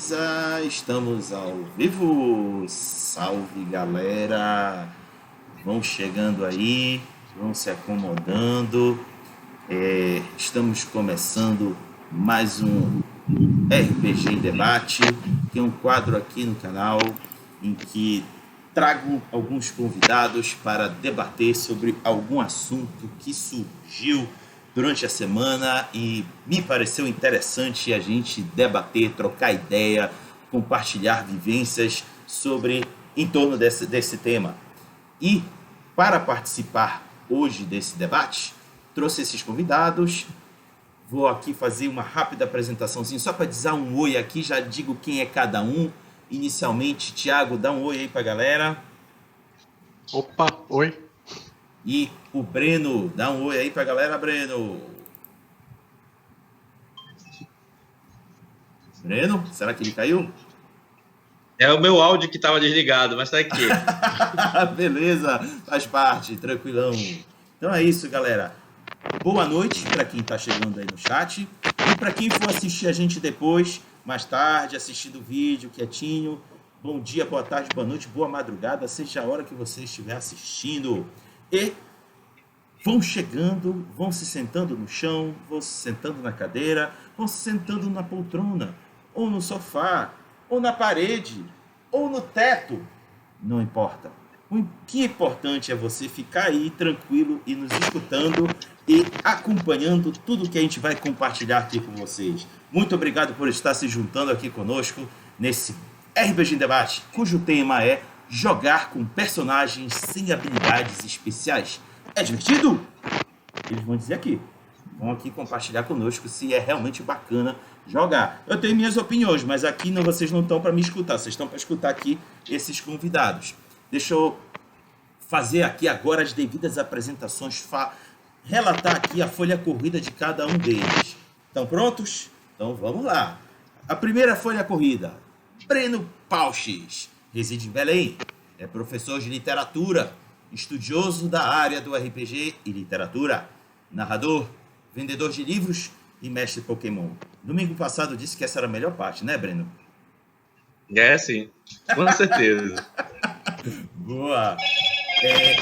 beleza? Estamos ao vivo. Salve, galera! Vão chegando aí, vão se acomodando. Estamos começando mais um RPG em Debate, que é um quadro aqui no canal em que trago alguns convidados para debater sobre algum assunto que surgiu durante a semana e me pareceu interessante a gente debater, trocar ideia, compartilhar vivências sobre em torno desse tema. E para participar hoje desse debate, trouxe esses convidados. Vou aqui fazer uma rápida apresentaçãozinha só para dizer um oi aqui, já digo quem é cada um. Inicialmente, Thiago, dá um oi aí para a galera. Opa, oi. E o Breno, dá um oi aí pra galera, Breno. Breno, será que ele caiu? É o meu áudio que estava desligado, mas tá aqui. Beleza, faz parte, tranquilão. Então é isso, galera. Boa noite para quem tá chegando aí no chat. E para quem for assistir a gente depois, mais tarde, assistindo o vídeo quietinho. Bom dia, boa tarde, boa noite, boa madrugada, seja a hora que você estiver assistindo. E vão chegando, vão se sentando no chão, vão se sentando na cadeira, vão se sentando na poltrona, ou no sofá, ou na parede, ou no teto. Não importa. O que é importante é você ficar aí tranquilo e nos escutando e acompanhando tudo que a gente vai compartilhar aqui com vocês. Muito obrigado por estar se juntando aqui conosco nesse RPG em Debate, cujo tema é jogar com personagens sem habilidades especiais. É divertido? Eles vão dizer aqui. Vão aqui compartilhar conosco se é realmente bacana jogar. Eu tenho minhas opiniões, mas aqui vocês não estão para me escutar. Vocês estão para escutar aqui esses convidados. Deixa eu fazer aqui agora as devidas apresentações. Relatar aqui a folha corrida de cada um deles. Estão prontos? Então vamos lá. A primeira folha corrida. Breno Pauches. Reside em Belém. É professor de literatura. Estudioso da área do RPG e literatura, narrador, vendedor de livros e mestre Pokémon. Domingo passado disse que essa era a melhor parte, né, Breno? É, sim. Com certeza. Boa!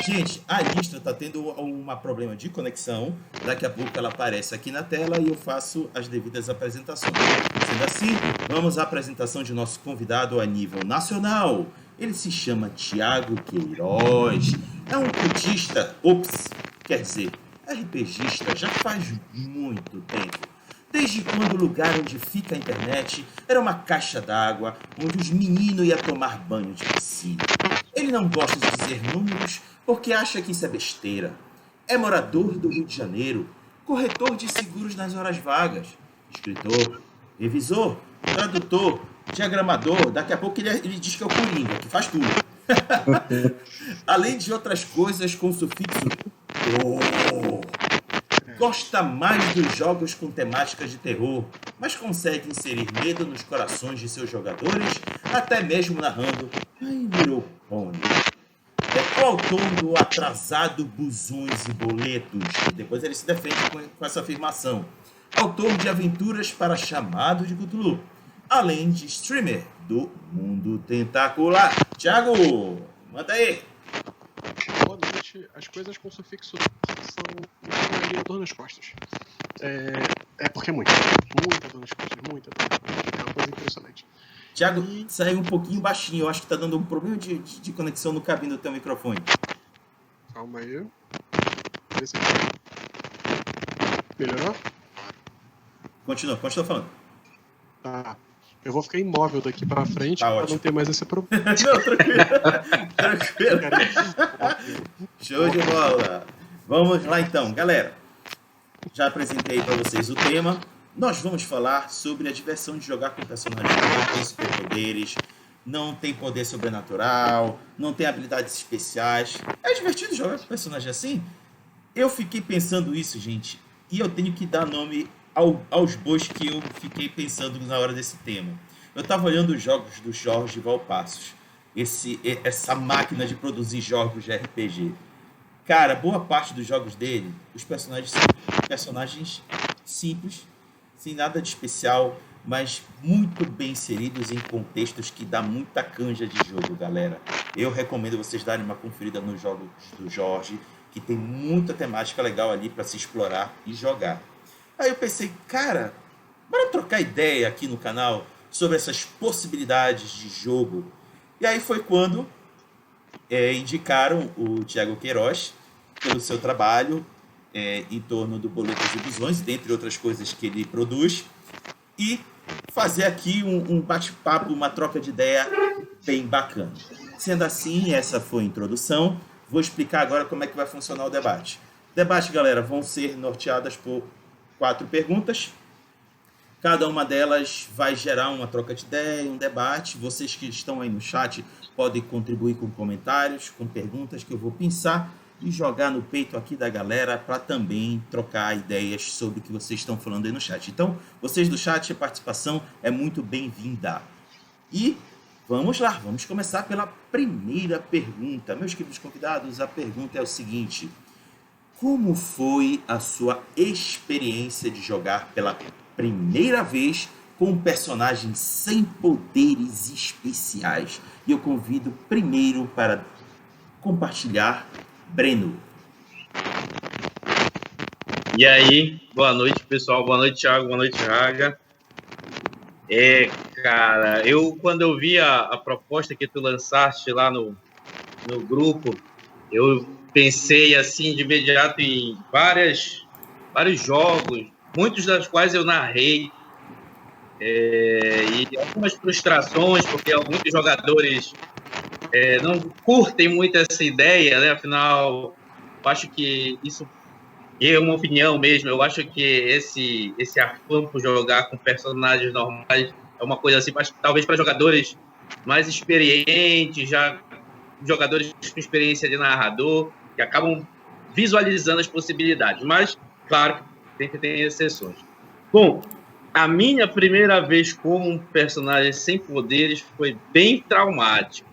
Gente, a lista está tendo um problema de conexão. Daqui a pouco ela aparece aqui na tela e eu faço as devidas apresentações. Sendo assim, vamos à apresentação de nosso convidado a nível nacional. Ele se chama Thiago Queiroz. É um cultista, quer dizer, RPGista já faz muito tempo. Desde quando o lugar onde fica a internet era uma caixa d'água onde os meninos iam tomar banho de piscina. Ele não gosta de dizer números porque acha que isso é besteira. É morador do Rio de Janeiro, corretor de seguros nas horas vagas, escritor, revisor, tradutor, diagramador. Daqui a pouco ele diz que é o Coringa, que faz tudo. Além de outras coisas com sufixo "oh". Gosta mais dos jogos com temáticas de terror, mas consegue inserir medo nos corações de seus jogadores, até mesmo narrando "Ai, virou pônei". É coautor do Atrasado Busões e Boletos. E depois ele se defende com essa afirmação. Autor de aventuras para Chamado de Cthulhu, além de streamer do Mundo Tentacular. Thiago, manda aí. Boa noite. As coisas com sufixo são dor nas costas. Porque é muita dor nas costas, muita dor. É uma coisa impressionante. Thiago, saiu um pouquinho baixinho. Eu acho que tá dando um problema de conexão no cabine do teu microfone. Calma aí. Vê se melhorou? Continua falando. Tá. Eu vou ficar imóvel daqui pra frente Tá pra ótimo. não ter mais esse problema. Não, tranquilo. Show de bola. Vamos lá então, galera. Já apresentei para vocês o tema. Nós vamos falar sobre a diversão de jogar com personagens que não têm superpoderes, não tem poder sobrenatural, não tem habilidades especiais. É divertido jogar com personagem assim? Eu fiquei pensando isso, gente, e eu tenho que dar nome aos bois que eu fiquei pensando na hora desse tema. Eu estava olhando os jogos do Jorge Valpassos, essa máquina de produzir jogos de RPG. Cara, boa parte dos jogos dele, os personagens são personagens simples, sem nada de especial, mas muito bem inseridos em contextos que dá muita canja de jogo, galera. Eu recomendo vocês darem uma conferida nos jogos do Jorge, que tem muita temática legal ali para se explorar e jogar. Aí eu pensei, cara, bora trocar ideia aqui no canal sobre essas possibilidades de jogo. E aí foi quando indicaram o Thiago Queiroz pelo seu trabalho em torno do Boletos e Visões, dentre outras coisas que ele produz, e fazer aqui um bate-papo, uma troca de ideia bem bacana. Sendo assim, essa foi a introdução. Vou explicar agora como é que vai funcionar o debate. Debate, galera, vão ser norteadas por 4 perguntas. Cada uma delas vai gerar uma troca de ideia, um debate. Vocês que estão aí no chat podem contribuir com comentários, com perguntas que eu vou pensar e jogar no peito aqui da galera para também trocar ideias sobre o que vocês estão falando aí no chat. Então, vocês do chat, a participação é muito bem-vinda. E vamos lá, vamos começar pela primeira pergunta. Meus queridos convidados, a pergunta é o seguinte: como foi a sua experiência de jogar pela primeira vez com um personagem sem poderes especiais? E eu convido primeiro para compartilhar Breno. E aí, boa noite, pessoal. Boa noite, Thiago. Boa noite, Raga. Cara, quando eu vi a proposta que tu lançaste lá no grupo, eu pensei, assim, de imediato em vários jogos, muitos das quais eu narrei, e algumas frustrações, porque muitos jogadores não curtem muito essa ideia, né? Afinal, eu acho que isso é uma opinião mesmo. Eu acho que esse afã por jogar com personagens normais é uma coisa assim, mas talvez para jogadores mais experientes, já jogadores com experiência de narrador, que acabam visualizando as possibilidades. Mas, claro, sempre tem exceções. Bom, a minha primeira vez como um personagem sem poderes foi bem traumático.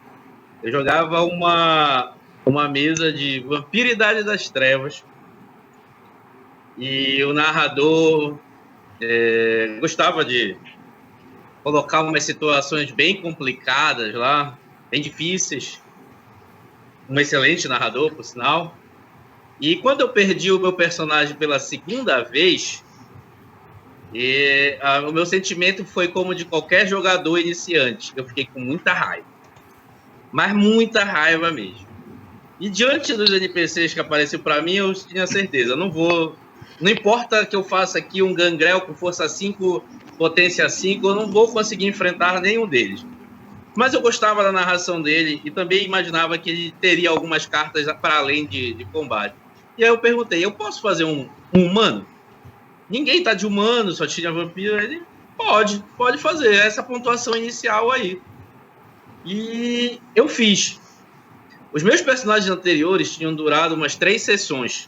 Eu jogava uma mesa de Vampiro Idade das Trevas e o narrador gostava de colocar umas situações bem complicadas lá, bem difíceis. Um excelente narrador, por sinal. E quando eu perdi o meu personagem pela segunda vez, o meu sentimento foi como de qualquer jogador iniciante. Eu fiquei com muita raiva. Mas muita raiva mesmo. E diante dos NPCs que apareceu para mim, eu tinha certeza, não importa que eu faça aqui um Gangrel com força 5, potência 5, eu não vou conseguir enfrentar nenhum deles. Mas eu gostava da narração dele e também imaginava que ele teria algumas cartas para além de combate. E aí eu perguntei, eu posso fazer um humano? Ninguém tá de humano, só tinha vampiro. Ele, pode fazer essa pontuação inicial aí. E eu fiz. Os meus personagens anteriores tinham durado umas 3 sessões.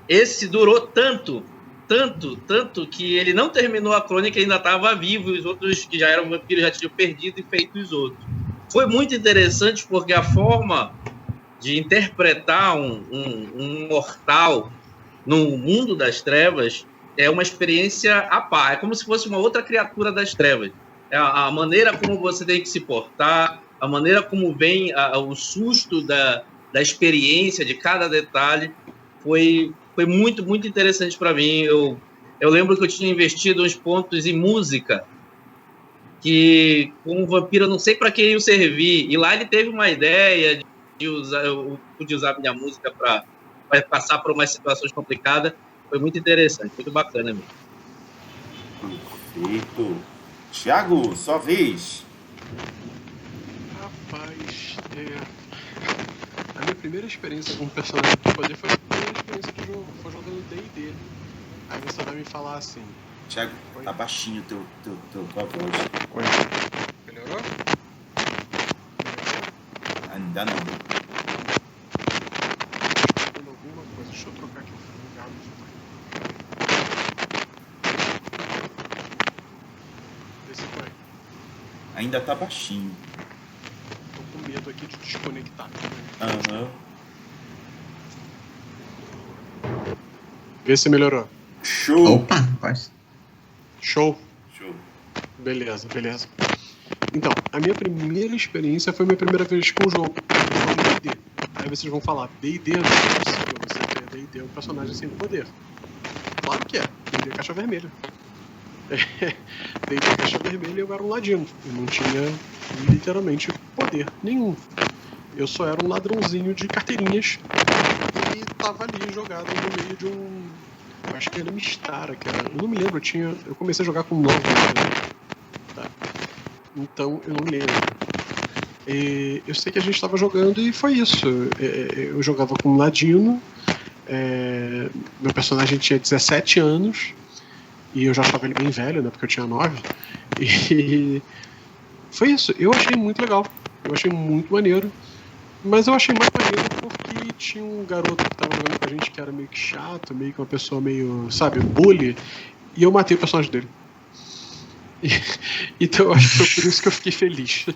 Esse durou tanto que ele não terminou a crônica e ainda estava vivo, e os outros que já eram vampiros já tinham perdido e feito os outros. Foi muito interessante porque a forma de interpretar um mortal no mundo das trevas é uma experiência à par, é como se fosse uma outra criatura das trevas. A maneira como você tem que se portar, a maneira como vem o susto da experiência, de cada detalhe, foi muito, muito interessante para mim. Eu lembro que eu tinha investido uns pontos em música, que com o vampiro eu não sei para que ia servir, e lá ele teve uma ideia de usar minha música para passar por umas situações complicadas. Foi muito interessante, muito bacana mesmo. Perfeito. Thiago, sua vez. Rapaz, a minha primeira experiência com um personagem de poder foi a primeira experiência de jogo, foi jogando D&D. Aí você vai me falar assim... Thiago, tá baixinho tua voz. Oi. Melhorou? Ainda não. Alguma coisa, deixa eu trocar aqui o galo. Vê se foi. Ainda tá baixinho. Tô com medo aqui de desconectar. Aham. Vê se melhorou. Show! Opa, rapaz. Show. Beleza. Então, a minha primeira experiência foi minha primeira vez com o jogo de D&D. Aí vocês vão falar, D&D não é possível você ter D&D um personagem sem poder. Claro que é, D&D Caixa Vermelha. D&D Caixa Vermelha eu era um ladino, eu não tinha literalmente poder nenhum. Eu só era um ladrãozinho de carteirinhas e tava ali jogado no meio de um... Acho que era Mistara, cara. Eu não me lembro, eu comecei a jogar com 9 anos. Tá. Então, eu não me lembro. Eu sei que a gente estava jogando e foi isso. Eu jogava com um ladino. Meu personagem tinha 17 anos. E eu já achava ele bem velho, né? Porque eu tinha 9. E foi isso. Eu achei muito legal. Eu achei muito maneiro. Mas eu achei mais maneiro porque tinha um garoto que tava jogando com a gente que era meio que chato, meio que uma pessoa meio, sabe, bully. E eu matei o personagem dele. Então eu acho que foi por isso que eu fiquei feliz.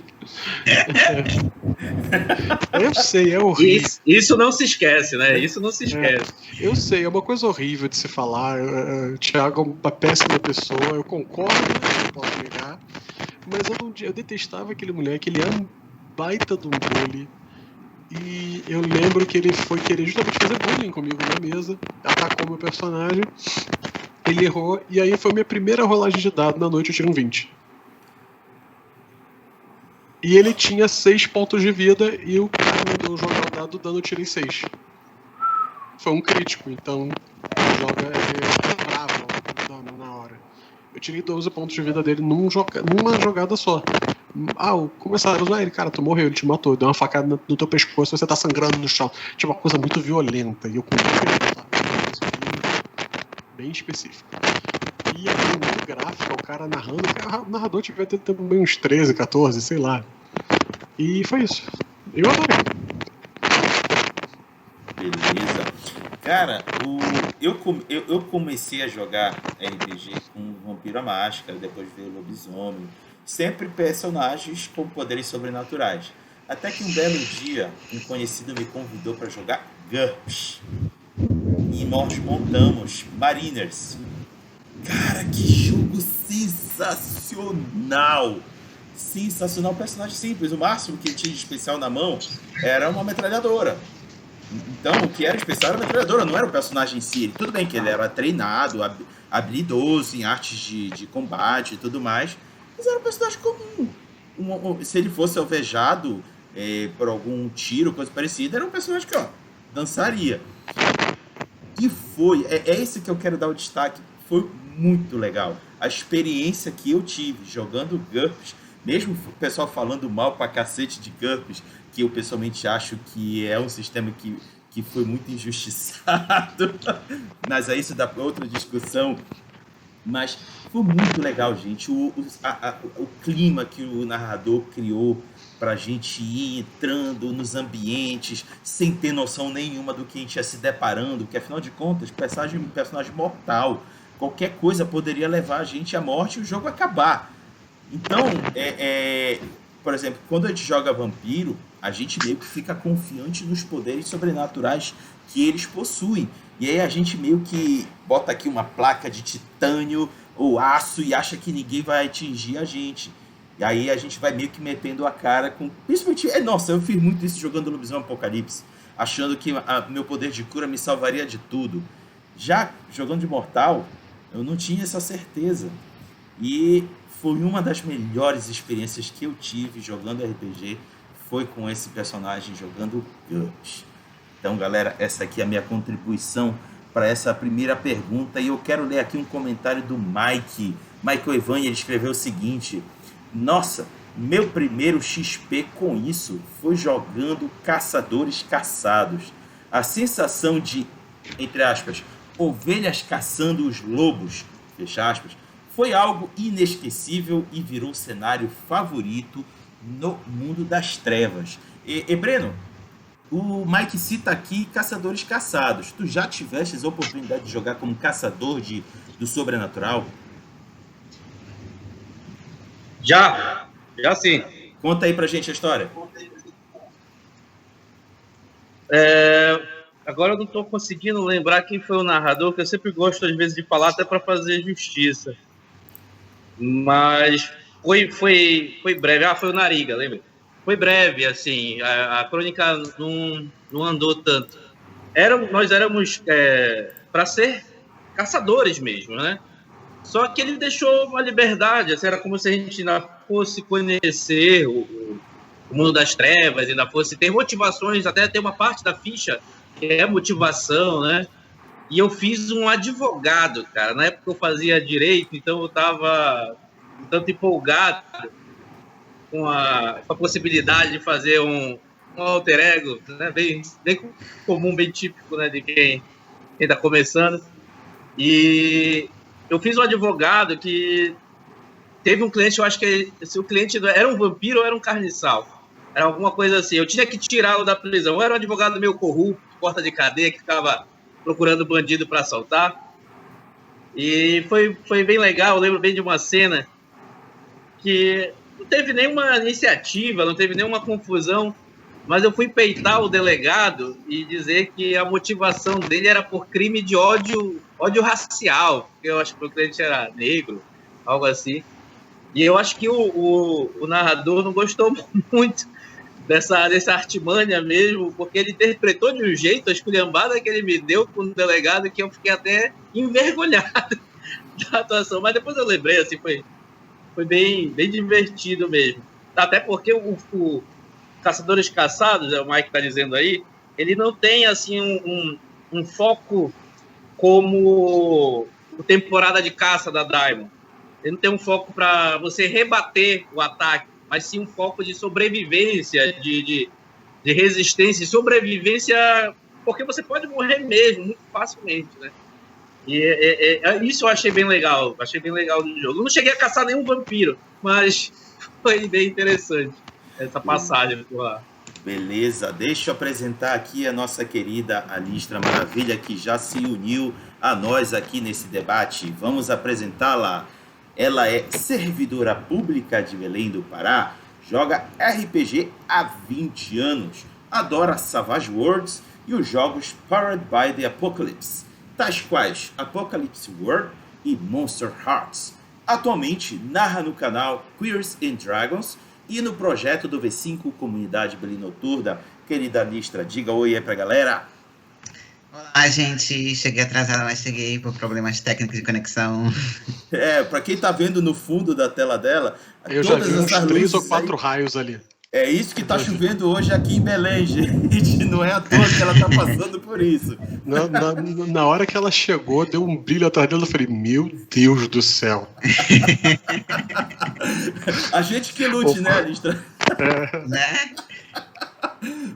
Eu sei, é horrível. Isso não se esquece, né? Isso não se esquece. Eu sei, é uma coisa horrível de se falar. O Thiago é uma péssima pessoa, eu concordo, não posso negar. Mas eu detestava aquele moleque, ele era um baita de um bully. E eu lembro que ele foi querer justamente fazer bullying comigo na mesa, atacou meu personagem, ele errou, e aí foi minha primeira rolagem de dado na noite, eu tirei um 20. E ele tinha 6 pontos de vida, e o cara mandou jogar o dado dando eu tirei 6. Foi um crítico, então joga bravo o dano na hora. Eu tirei 12 pontos de vida dele numa jogada só. Começaram a zoar ele, cara, tu morreu, ele te matou, deu uma facada no teu pescoço, você tá sangrando no chão. Tipo, uma coisa muito violenta. E eu bem específico. E aí, muito gráfico, o cara narrando, o narrador tiver ter também uns 13, 14, sei lá. E foi isso. Eu adorei. Beleza. Cara, eu comecei a jogar RPG com Vampiro à Máscara, depois veio o Lobisomem. Sempre personagens com poderes sobrenaturais. Até que um belo dia, um conhecido me convidou para jogar GURPS. E nós montamos Mariners. Cara, que jogo sensacional! Sensacional, personagem simples. O máximo que tinha de especial na mão era uma metralhadora. Então, o que era especial era a metralhadora, não era o personagem em si. Tudo bem que ele era treinado, habilidoso em artes de combate e tudo mais, mas era um personagem comum. Se ele fosse alvejado por algum tiro, coisa parecida, era um personagem que, dançaria. E foi, é esse que eu quero dar o destaque, foi muito legal. A experiência que eu tive jogando GURPS, mesmo o pessoal falando mal pra cacete de GURPS, que eu pessoalmente acho que é um sistema que foi muito injustiçado, mas aí isso dá pra outra discussão. Mas foi muito legal, gente. O clima que o narrador criou pra gente ir entrando nos ambientes sem ter noção nenhuma do que a gente ia se deparando, porque afinal de contas, personagem mortal. Qualquer coisa poderia levar a gente à morte e o jogo acabar. Então, por exemplo, quando a gente joga vampiro, a gente meio que fica confiante nos poderes sobrenaturais que eles possuem. E aí a gente meio que bota aqui uma placa de titânio ou aço e acha que ninguém vai atingir a gente. E aí a gente vai meio que metendo a cara com... Principalmente, nossa, eu fiz muito isso jogando Lobisomem Apocalipse, achando que meu poder de cura me salvaria de tudo. Já jogando de mortal, eu não tinha essa certeza. E foi uma das melhores experiências que eu tive jogando RPG, foi com esse personagem jogando GURPS. Então, galera, essa aqui é a minha contribuição para essa primeira pergunta. E eu quero ler aqui um comentário do Mike. Michael Evan, ele escreveu o seguinte: nossa, meu primeiro XP com isso foi jogando Caçadores Caçados. A sensação de, entre aspas, ovelhas caçando os lobos, fecha aspas, foi algo inesquecível e virou o cenário favorito no mundo das trevas. E Breno, o Mike cita aqui Caçadores Caçados. Tu já tiveste a oportunidade de jogar como caçador do sobrenatural? Já sim. Conta aí pra gente a história. Agora eu não estou conseguindo lembrar quem foi o narrador, que eu sempre gosto às vezes de falar até para fazer justiça. Mas foi breve. Foi o Nariga, lembra? Foi breve, assim. A crônica não andou tanto. Nós éramos para ser caçadores mesmo, né? Só que ele deixou uma liberdade. Assim, era como se a gente ainda fosse conhecer o mundo das trevas, ainda fosse ter motivações, até ter uma parte da ficha que é motivação, né? E eu fiz um advogado, cara. Na época eu fazia direito, então eu estava um tanto empolgado com a possibilidade de fazer um alter ego, né? Bem comum, bem típico, né? De quem está começando. E eu fiz um advogado que teve um cliente, eu acho que se o cliente era um vampiro ou era um carniçal. Era alguma coisa assim. Eu tinha que tirá-lo da prisão. Eu era um advogado meio corrupto, porta de cadeia, que ficava procurando bandido para assaltar. E foi bem legal. Eu lembro bem de uma cena que não teve nenhuma iniciativa, não teve nenhuma confusão, mas eu fui peitar o delegado e dizer que a motivação dele era por crime de ódio racial, porque eu acho que o cliente era negro, algo assim. E eu acho que o narrador não gostou muito dessa artimanha mesmo, porque ele interpretou de um jeito a esculhambada que ele me deu com o delegado, que eu fiquei até envergonhado da atuação. Mas depois eu lembrei, assim, foi bem divertido mesmo. Até porque o Caçadores Caçados, o Mike está dizendo aí, ele não tem assim um foco como o Temporada de Caça da Diamond. Ele não tem um foco para você rebater o ataque, mas sim um foco de sobrevivência, de resistência e sobrevivência, porque você pode morrer mesmo, muito facilmente, né? E isso eu achei bem legal do jogo. Eu não cheguei a caçar nenhum vampiro, mas foi bem interessante essa passagem por lá. Beleza, deixa eu apresentar aqui a nossa querida Alistra Maravilha, que já se uniu a nós aqui nesse debate. Vamos apresentá-la. Ela é servidora pública de Belém do Pará, joga RPG há 20 anos, adora Savage Worlds e os jogos Powered by the Apocalypse, tais quais Apocalypse World e Monster Hearts. Atualmente narra no canal Queers and Dragons e no projeto do V5 Comunidade Belém Noturna. Querida Alistra, diga oi aí pra galera. Olá, gente. Cheguei atrasada, mas cheguei por problemas técnicos de conexão. Pra quem tá vendo no fundo da tela dela, eu já vi uns 3 ou 4 raios ali. É isso que tá chovendo hoje aqui em Belém, gente. Não é à toa que ela tá passando por isso. Na hora que ela chegou, deu um brilho atrás dela. Eu falei, meu Deus do céu. A gente que lute, né, Alistra? Né?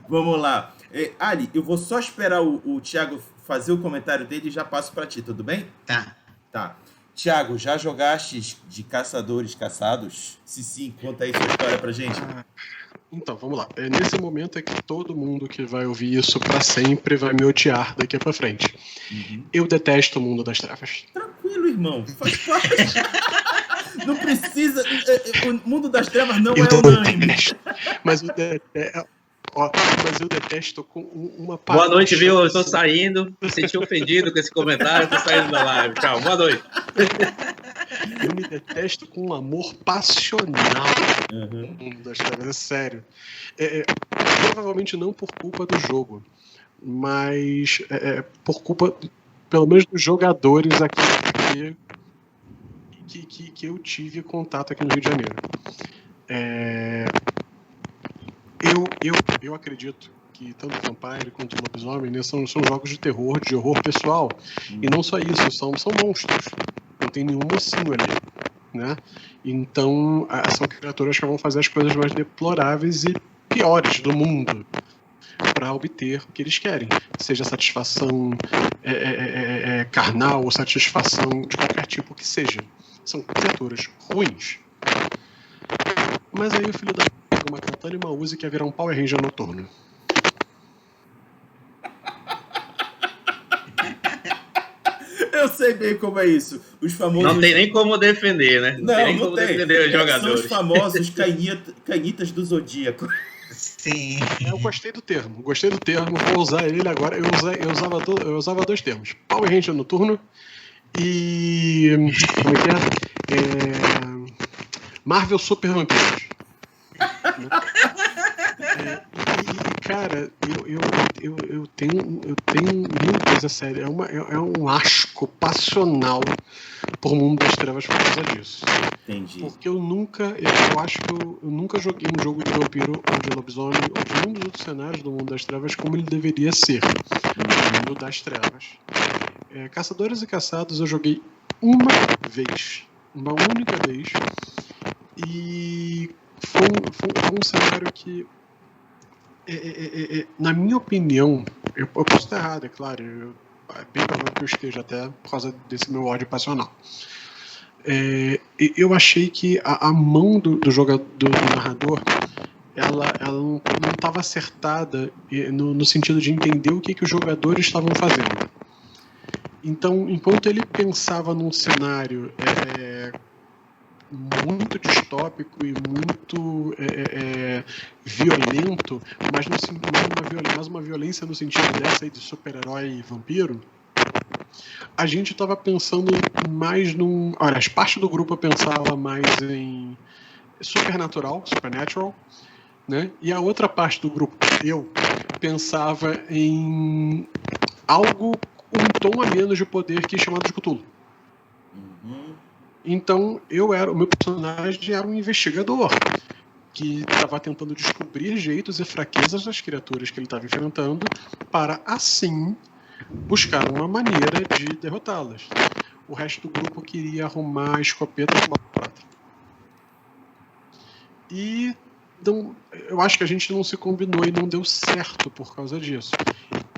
Vamos lá. Ali, eu vou só esperar o Thiago fazer o comentário dele e já passo para ti, tudo bem? Tá. Thiago, já jogaste de Caçadores Caçados? Se sim, conta aí sua história pra gente. Então, vamos lá. Nesse momento é que todo mundo que vai ouvir isso pra sempre vai me odiar daqui pra frente. Uhum. Eu detesto o mundo das trevas. Tranquilo, irmão. Faz parte. Não precisa... O mundo das trevas não é unânime. Mas eu detesto com uma paixão. Boa noite, viu? Eu tô saindo. Me senti ofendido com esse comentário. Tô saindo da live. Tchau, boa noite. Eu me detesto com um amor passional. No mundo das trevas, é sério. Provavelmente não por culpa do jogo, mas por culpa, pelo menos, dos jogadores aqui que eu tive contato aqui no Rio de Janeiro. Eu acredito que tanto Vampire quanto Lobisomem, né, são jogos de terror, de horror pessoal. E não só isso, são monstros. Não tem nenhum mocinho ali, né? Então, são criaturas que vão fazer as coisas mais deploráveis e piores do mundo para obter o que eles querem. Seja satisfação carnal ou satisfação de qualquer tipo que seja. São criaturas ruins. Mas aí o filho da uma cantando e uma música ia virar um Power Ranger noturno. Eu sei bem como é isso. Os famosos... Não tem nem como defender, né? Não tem como defender os jogadores. São os famosos canitas do Zodíaco. Sim. Eu gostei do termo, vou usar ele agora. Eu usava 2 termos: Power Ranger noturno E. Como é que Marvel Super Vampiros. Cara, eu tenho. Meu Deus, é sério. É um asco passional por Mundo das Trevas por causa disso. Entendi. Porque eu acho que eu nunca joguei um jogo de vampiro ou de lobisomem ou de um dos outros cenários do Mundo das Trevas como ele deveria ser. O Mundo das Trevas. Caçadores e Caçados eu joguei uma única vez, e foi um cenário que, na minha opinião, eu posso estar errado, é claro, é bem provável que eu esteja, até por causa desse meu ódio passional. Eu achei que a mão do jogador, do narrador, ela não estava acertada no sentido de entender o que os jogadores estavam fazendo. Então, enquanto ele pensava num cenário muito distópico e muito violento, mas uma violência no sentido dessa aí de super-herói e vampiro, a gente estava pensando mais num... Olha, as partes do grupo pensava mais em supernatural, né? E a outra parte do grupo, eu, pensava em algo um tom a menos de poder que é chamado de Cthulhu. Então, o meu personagem era um investigador que estava tentando descobrir jeitos e fraquezas das criaturas que ele estava enfrentando para, assim, buscar uma maneira de derrotá-las. O resto do grupo queria arrumar a escopeta com uma prata. E eu acho que a gente não se combinou e não deu certo por causa disso.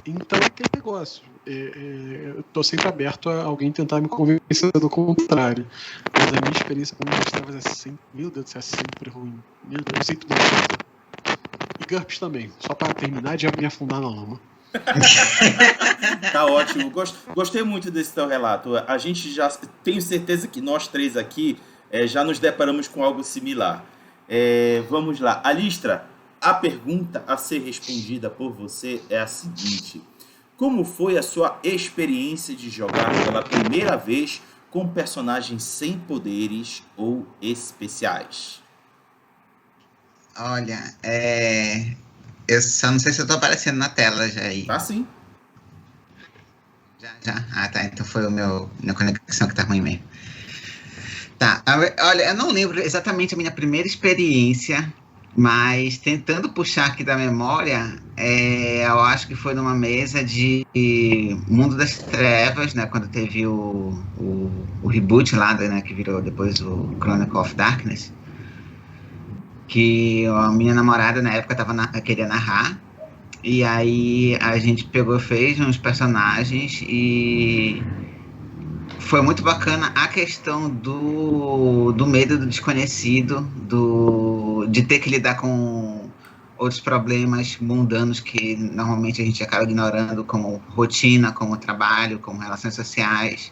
Então é aquele negócio. Eu tô sempre aberto a alguém tentar me convencer do contrário. Mas a minha experiência com Mundo das Trevas é sempre... Meu Deus do céu, é sempre ruim. Meu Deus, eu sei tudo. E GURPS também. Só para terminar de me afundar na lama. Tá ótimo. Gostei muito desse teu relato. A gente já... Tenho certeza que nós três aqui já nos deparamos com algo similar. Vamos lá. Alistra, a pergunta a ser respondida por você é a seguinte: como foi a sua experiência de jogar pela primeira vez com personagens sem poderes ou especiais? Olha, eu só não sei se eu tô aparecendo na tela já aí. Tá sim. Já? Ah, tá. Então foi minha conexão que tá ruim mesmo. Tá. Olha, eu não lembro exatamente a minha primeira experiência, mas tentando puxar aqui da memória, eu acho que foi numa mesa de Mundo das Trevas, né? Quando teve o reboot lá, né? Que virou depois o Chronicle of Darkness. Que a minha namorada na época queria narrar. E aí a gente fez uns personagens e foi muito bacana a questão do medo do desconhecido, de ter que lidar com outros problemas mundanos que normalmente a gente acaba ignorando, como rotina, como trabalho, como relações sociais,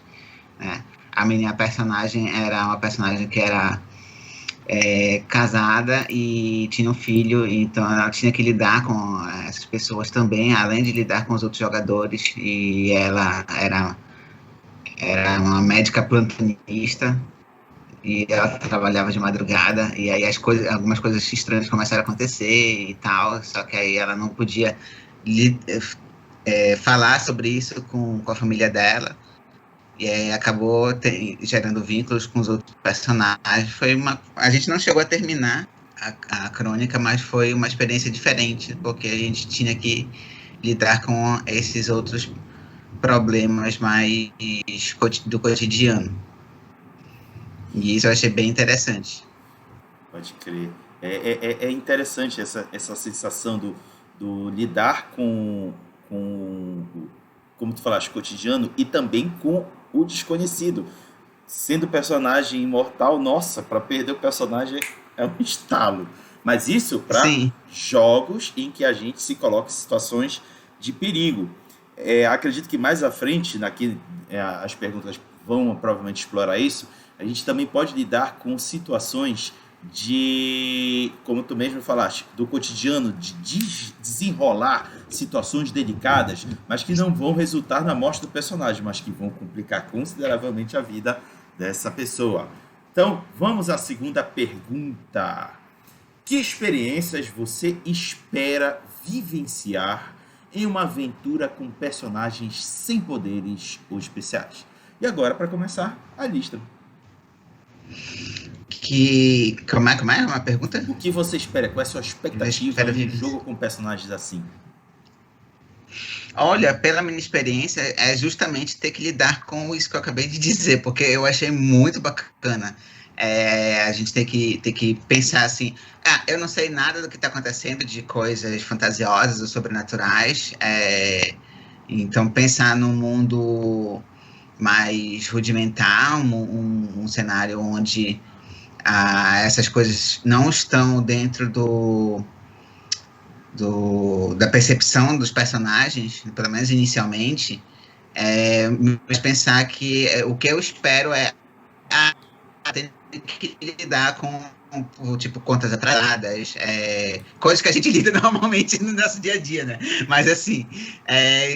né? A minha personagem era uma personagem que era casada e tinha um filho, então ela tinha que lidar com essas pessoas também, além de lidar com os outros jogadores, e ela era uma médica plantonista e ela trabalhava de madrugada, e aí algumas coisas estranhas começaram a acontecer e tal, só que aí ela não podia falar sobre isso com a família dela, e aí acabou gerando vínculos com os outros personagens. A gente não chegou a terminar a crônica, mas foi uma experiência diferente, porque a gente tinha que lidar com esses outros problemas mais do cotidiano. E isso eu achei bem interessante. Pode crer. É interessante essa sensação do lidar com, como tu falaste, cotidiano, e também com o desconhecido. Sendo personagem imortal, nossa, para perder o personagem é um estalo. Mas isso para jogos em que a gente se coloca em situações de perigo. Acredito que mais à frente, as perguntas vão provavelmente explorar isso. A gente também pode lidar com situações de, como tu mesmo falaste, do cotidiano, de desenrolar situações delicadas, mas que não vão resultar na morte do personagem, mas que vão complicar consideravelmente a vida dessa pessoa. Então, vamos à segunda pergunta. Que experiências você espera vivenciar em uma aventura com personagens sem poderes ou especiais? E agora, para começar, a lista. Como é uma pergunta? O que você espera? Qual é a sua expectativa Espero em um viver. jogo com personagens assim? Olha, pela minha experiência, é justamente ter que lidar com isso que eu acabei de dizer, porque eu achei muito bacana. A gente tem que pensar assim, eu não sei nada do que está acontecendo de coisas fantasiosas ou sobrenaturais, então pensar num mundo mais rudimentar, um cenário onde essas coisas não estão dentro da percepção dos personagens, pelo menos inicialmente, mas pensar que o que eu espero é ter que lidar com tipo contas atrasadas, coisas que a gente lida normalmente no nosso dia a dia, né? Mas assim,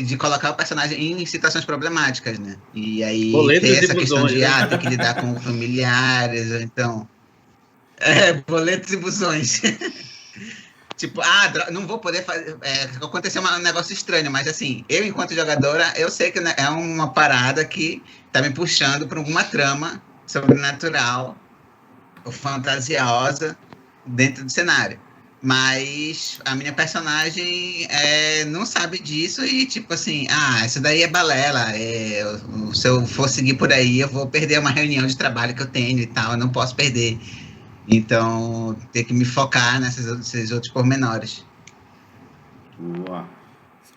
de colocar o personagem em situações problemáticas, né? E aí Boletos ter e essa questão busões, de né? ter que lidar com familiares, ou então boletos e busões. Tipo, não vou poder fazer. Aconteceu um negócio estranho, mas assim, eu, enquanto jogadora, eu sei que é uma parada que tá me puxando para alguma trama sobrenatural ou fantasiosa dentro do cenário. Mas a minha personagem não sabe disso e, tipo assim, isso daí é balela. Se eu for seguir por aí, eu vou perder uma reunião de trabalho que eu tenho e tal, eu não posso perder. Então, ter que me focar nesses outros pormenores. Boa.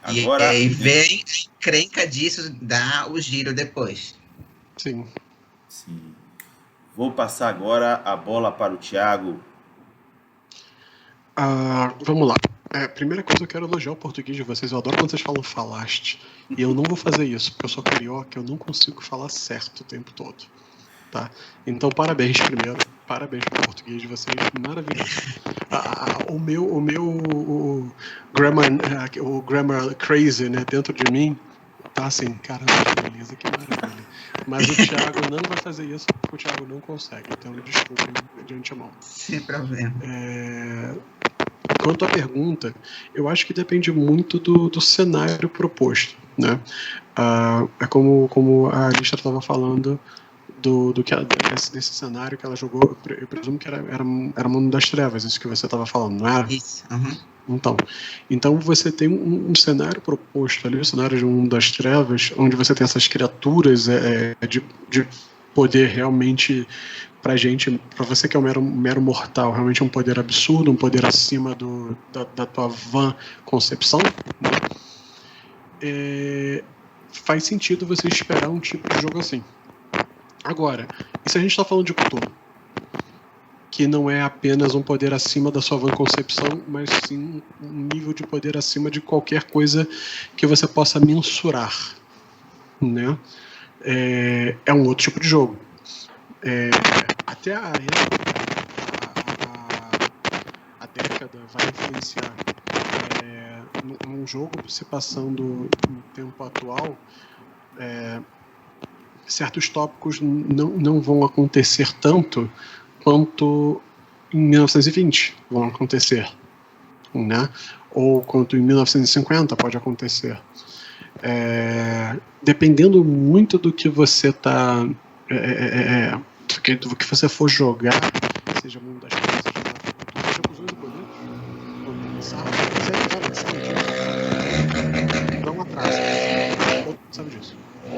Agora, E ver a encrenca disso, dar o giro depois. Sim. sim. Vou passar agora a bola para o Thiago. Vamos lá. Primeira coisa, eu quero elogiar o português de vocês. Eu adoro quando vocês falam falaste. E eu não vou fazer isso, porque eu sou carioca, eu não consigo falar certo o tempo todo. Tá? Então, parabéns primeiro. Parabéns pro português de vocês. Maravilhoso. O grammar crazy, né, dentro de mim, tá assim, caramba, que beleza, que maravilha. Mas o Thiago não vai fazer isso, porque o Thiago não consegue. Então, desculpem de antemão. Sem problema. Quanto à pergunta, eu acho que depende muito do cenário proposto, né? É como a Alicia estava falando desse cenário que ela jogou. Eu presumo que era Mundo das Trevas, isso que você estava falando, não era? Isso. Uhum. Então você tem um cenário proposto ali, o cenário de Mundo das Trevas, onde você tem essas criaturas de poder realmente, pra você que é um mero mortal, realmente um poder absurdo, um poder acima da tua vã concepção, né? Faz sentido você esperar um tipo de jogo assim. Agora, e se a gente está falando de Cthulhu, que não é apenas um poder acima da sua vã concepção, mas sim um nível de poder acima de qualquer coisa que você possa mensurar, né? É um outro tipo de jogo. Até a década vai influenciar. Num jogo se passando no tempo atual, certos tópicos não vão acontecer tanto quanto em 1920 vão acontecer, né? Ou quanto em 1950 pode acontecer. Dependendo muito do que você está... do que você for jogar, seja Mundo das Trevas, seja Busões do Poder, quando lançar, não atrasa. Todo mundo sabe disso. A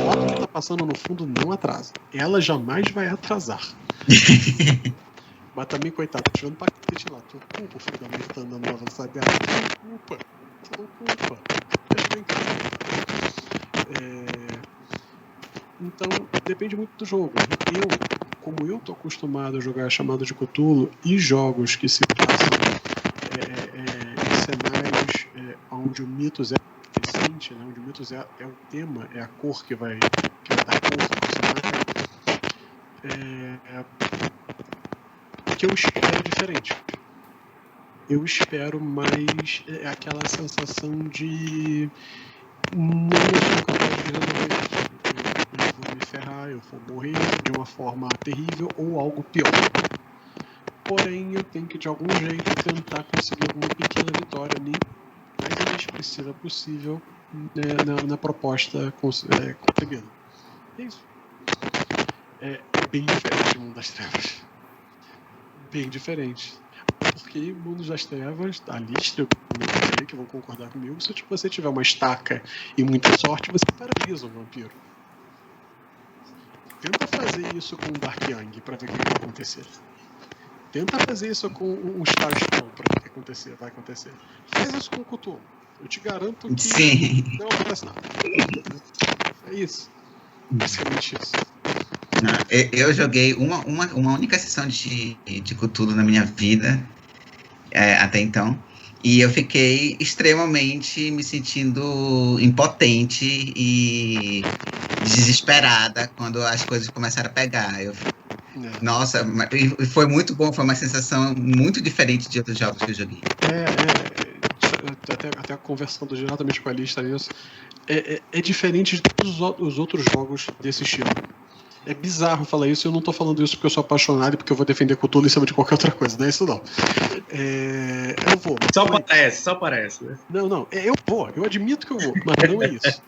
moto que tá passando no fundo não atrasa. Ela jamais vai atrasar. Mas também, coitado, tirando paquete lá. Tu culpa o filho da mãe que tá andando na velocidade dela. Tu não culpa. Deixa bem claro. Então, depende muito do jogo. Como eu tô acostumado a jogar Chamado de Cthulhu e jogos que se passam em cenários onde o mitos é presente, né, onde o mitos é o tema, é a cor que vai dar cor ao cenário, que eu espero diferente. Eu espero mais aquela sensação de não sou capaz de resolver isso. Eu vou me ferrar, eu vou morrer de uma forma terrível ou algo pior. Porém, eu tenho que de algum jeito tentar conseguir alguma pequena vitória ali, mais expressiva possível, né, na proposta concebida. É isso. É bem diferente do Mundo das Trevas. Bem diferente. Porque Mundo das Trevas, a Listra, que vão concordar comigo, se você tiver uma estaca e muita sorte, você paralisa o vampiro. Tenta fazer isso com o Dark Young pra ver o que vai acontecer. Tenta fazer isso com o Starspawn pra ver o que vai acontecer. Faz isso com o Cthulhu. Eu te garanto que Sim. não acontece nada. É isso. Basicamente isso. Não, eu joguei uma única sessão de Cthulhu na minha vida, até então, e eu fiquei extremamente me sentindo impotente e desesperada quando as coisas começaram a pegar. Nossa, foi muito bom, foi uma sensação muito diferente de outros jogos que eu joguei. Até conversando diretamente com a lista nisso, é diferente de todos os outros jogos desse estilo. É bizarro falar isso, eu não tô falando isso porque eu sou apaixonado e porque eu vou defender Cthulhu em cima de qualquer outra coisa, não é isso não. Eu vou. Só parece, né? Não, eu vou, eu admito que eu vou, mas não é isso.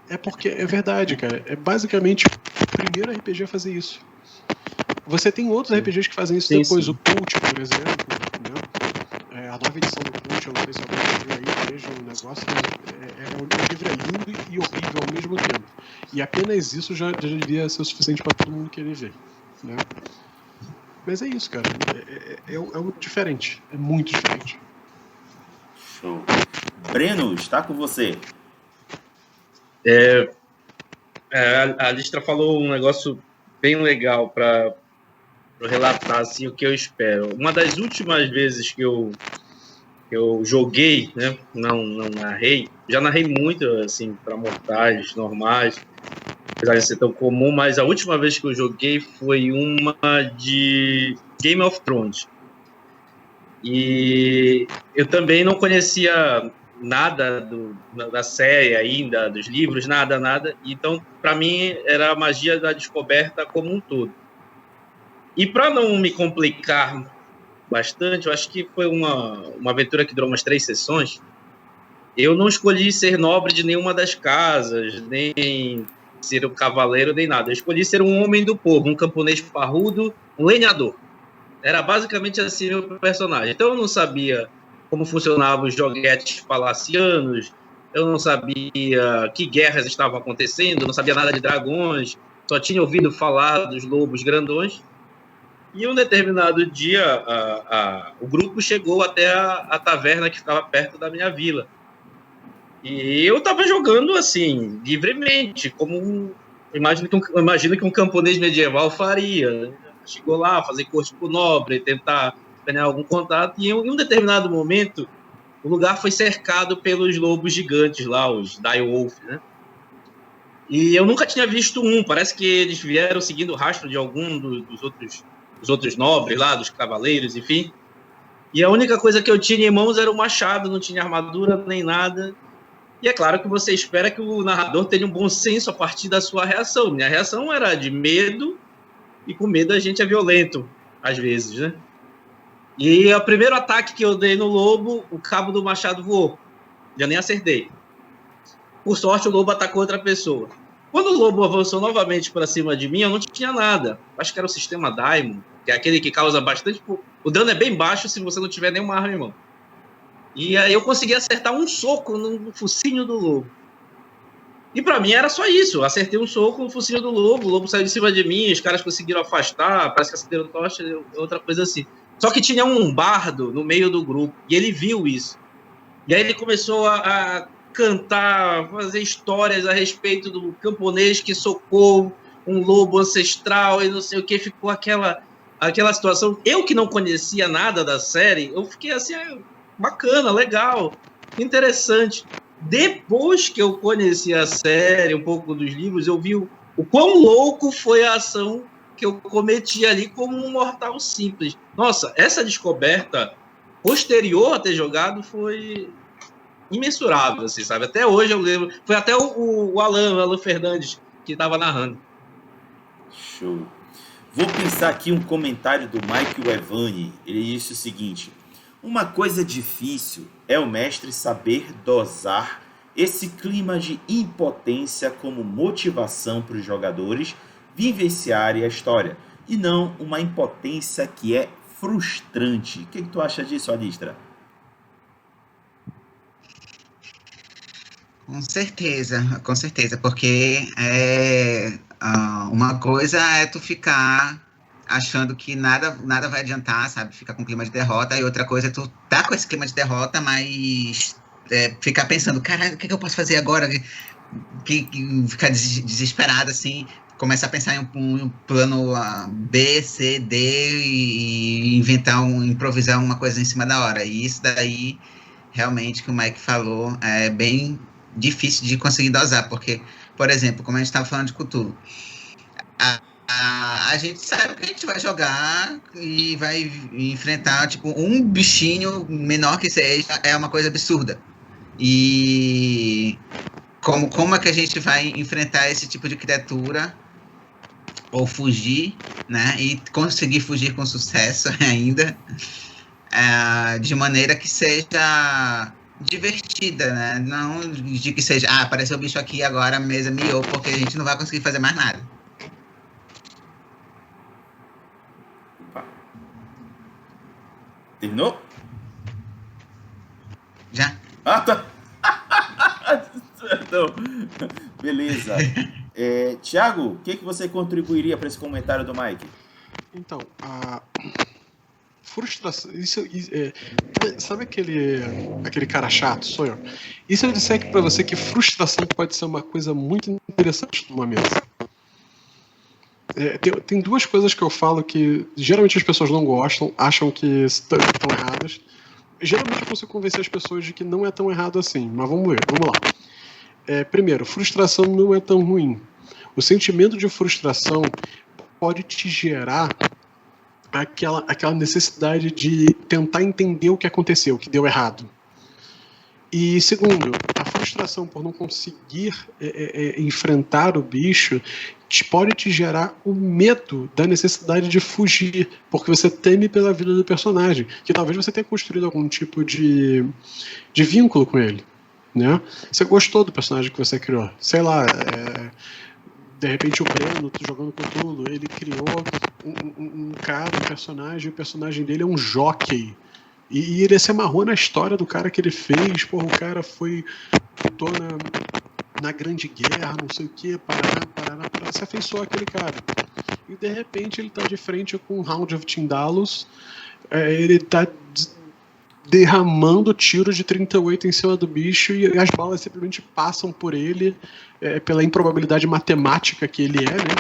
É porque é verdade, cara. É basicamente o primeiro RPG a fazer isso. Você tem outros RPGs que fazem isso depois. Sim. O Cult, por exemplo, né? A nova edição do Cult, eu não sei se alguém viu aí, veja o negócio. O livro é lindo e horrível ao mesmo tempo. E apenas isso já devia ser o suficiente para todo mundo querer ver, né? Mas é isso, cara. É diferente. É muito diferente. Show. Breno, está com você. A Listra falou um negócio bem legal para relatar assim, o que eu espero. Uma das últimas vezes que eu joguei, né, não narrei, já narrei muito assim, para mortais normais, apesar de ser tão comum, mas a última vez que eu joguei foi uma de Game of Thrones. E eu também não conhecia nada da série ainda, dos livros, nada. Então, para mim, era a magia da descoberta como um todo. E para não me complicar bastante, eu acho que foi uma aventura que durou umas 3 sessões. Eu não escolhi ser nobre de nenhuma das casas, nem ser um cavaleiro, nem nada. Eu escolhi ser um homem do povo, um camponês parrudo, um lenhador. Era basicamente assim meu personagem. Então eu não sabia como funcionavam os joguetes palacianos, eu não sabia que guerras estavam acontecendo, não sabia nada de dragões, só tinha ouvido falar dos lobos grandões. E um determinado dia, o grupo chegou até a taverna que ficava perto da minha vila. E eu estava jogando assim, livremente, como imagino que um camponês medieval faria. Chegou lá, fazer corte pro nobre, tentar ganhar algum contato, e em um determinado momento, o lugar foi cercado pelos lobos gigantes lá, os Direwolf, né? E eu nunca tinha visto um, parece que eles vieram seguindo o rastro de algum dos outros nobres lá, dos cavaleiros, enfim. E a única coisa que eu tinha em mãos era o machado, não tinha armadura nem nada. E é claro que você espera que o narrador tenha um bom senso a partir da sua reação. Minha reação era de medo, e com medo a gente é violento, às vezes, né? E o primeiro ataque que eu dei no lobo, o cabo do machado voou. Já nem acertei. Por sorte, o lobo atacou outra pessoa. Quando o lobo avançou novamente para cima de mim, eu não tinha nada. Acho que era o sistema Daimon, que é aquele que causa bastante... O dano é bem baixo se você não tiver nenhuma arma em mão. E aí eu consegui acertar um soco no focinho do lobo. E pra mim era só isso. Eu acertei um soco no focinho do lobo, o lobo saiu de cima de mim, os caras conseguiram afastar, parece que acenderam tocha, outra coisa assim. Só que tinha um bardo no meio do grupo, e ele viu isso. E aí ele começou a cantar, fazer histórias a respeito do camponês que socou um lobo ancestral e não sei o que. Ficou aquela situação. Eu que não conhecia nada da série, eu fiquei assim, bacana, legal, interessante. Depois que eu conheci a série, um pouco dos livros, eu vi o quão louco foi a ação que eu cometi ali como um mortal simples. Nossa, essa descoberta posterior a ter jogado foi imensurável, assim, sabe? Até hoje eu lembro. Foi até o Alan Fernandes que estava narrando. Show. Vou pensar aqui um comentário do Mike Evani. Ele disse o seguinte: uma coisa difícil é o mestre saber dosar esse clima de impotência como motivação para os jogadores vivenciarem a história, e não uma impotência que é frustrante. O que tu acha disso, Alistra? Com certeza, porque uma coisa é tu ficar achando que nada vai adiantar, sabe? Ficar com clima de derrota, e outra coisa é tu tá com esse clima de derrota, mas ficar pensando, caralho, o que eu posso fazer agora? Ficar desesperado, assim, começar a pensar em um plano B, C, D e improvisar uma coisa em cima da hora. E isso daí, realmente, que o Mike falou, é bem difícil de conseguir dosar, porque, por exemplo, como a gente estava falando de Cthulhu, a gente sabe que a gente vai jogar e vai enfrentar, tipo, um bichinho menor que seja, é uma coisa absurda. E como é que a gente vai enfrentar esse tipo de criatura ou fugir, né? E conseguir fugir com sucesso ainda, de maneira que seja divertida, né? Não de que seja, apareceu o bicho aqui, agora a mesa miou, porque a gente não vai conseguir fazer mais nada. Terminou? Já? Ah, tá. Não. Beleza. Thiago, o que você contribuiria para esse comentário do Mike? Então, a frustração. Sabe aquele cara chato, sou eu? E se eu disser aqui pra você que frustração pode ser uma coisa muito interessante numa mesa? Tem duas coisas que eu falo que geralmente as pessoas não gostam, acham que estão erradas. Geralmente eu consigo convencer as pessoas de que não é tão errado assim, mas vamos lá. Primeiro, frustração não é tão ruim. O sentimento de frustração pode te gerar aquela necessidade de tentar entender o que aconteceu, o que deu errado. E segundo, a frustração por não conseguir enfrentar o bicho pode te gerar o medo da necessidade de fugir, porque você teme pela vida do personagem, que talvez você tenha construído algum tipo de vínculo com ele, né? Você gostou do personagem que você criou, sei lá, de repente o Breno, jogando Cthulhu, ele criou um personagem, o personagem dele é um jockey, e ele se amarrou na história do cara que ele fez, porra, o cara lutou na Grande Guerra, não sei o que, parará, se afeiçoou aquele cara. E de repente ele tá de frente com o Hound of Tyndalos, ele tá derramando tiros de 38 em cima do bicho e as balas simplesmente passam por ele pela improbabilidade matemática que ele é, né?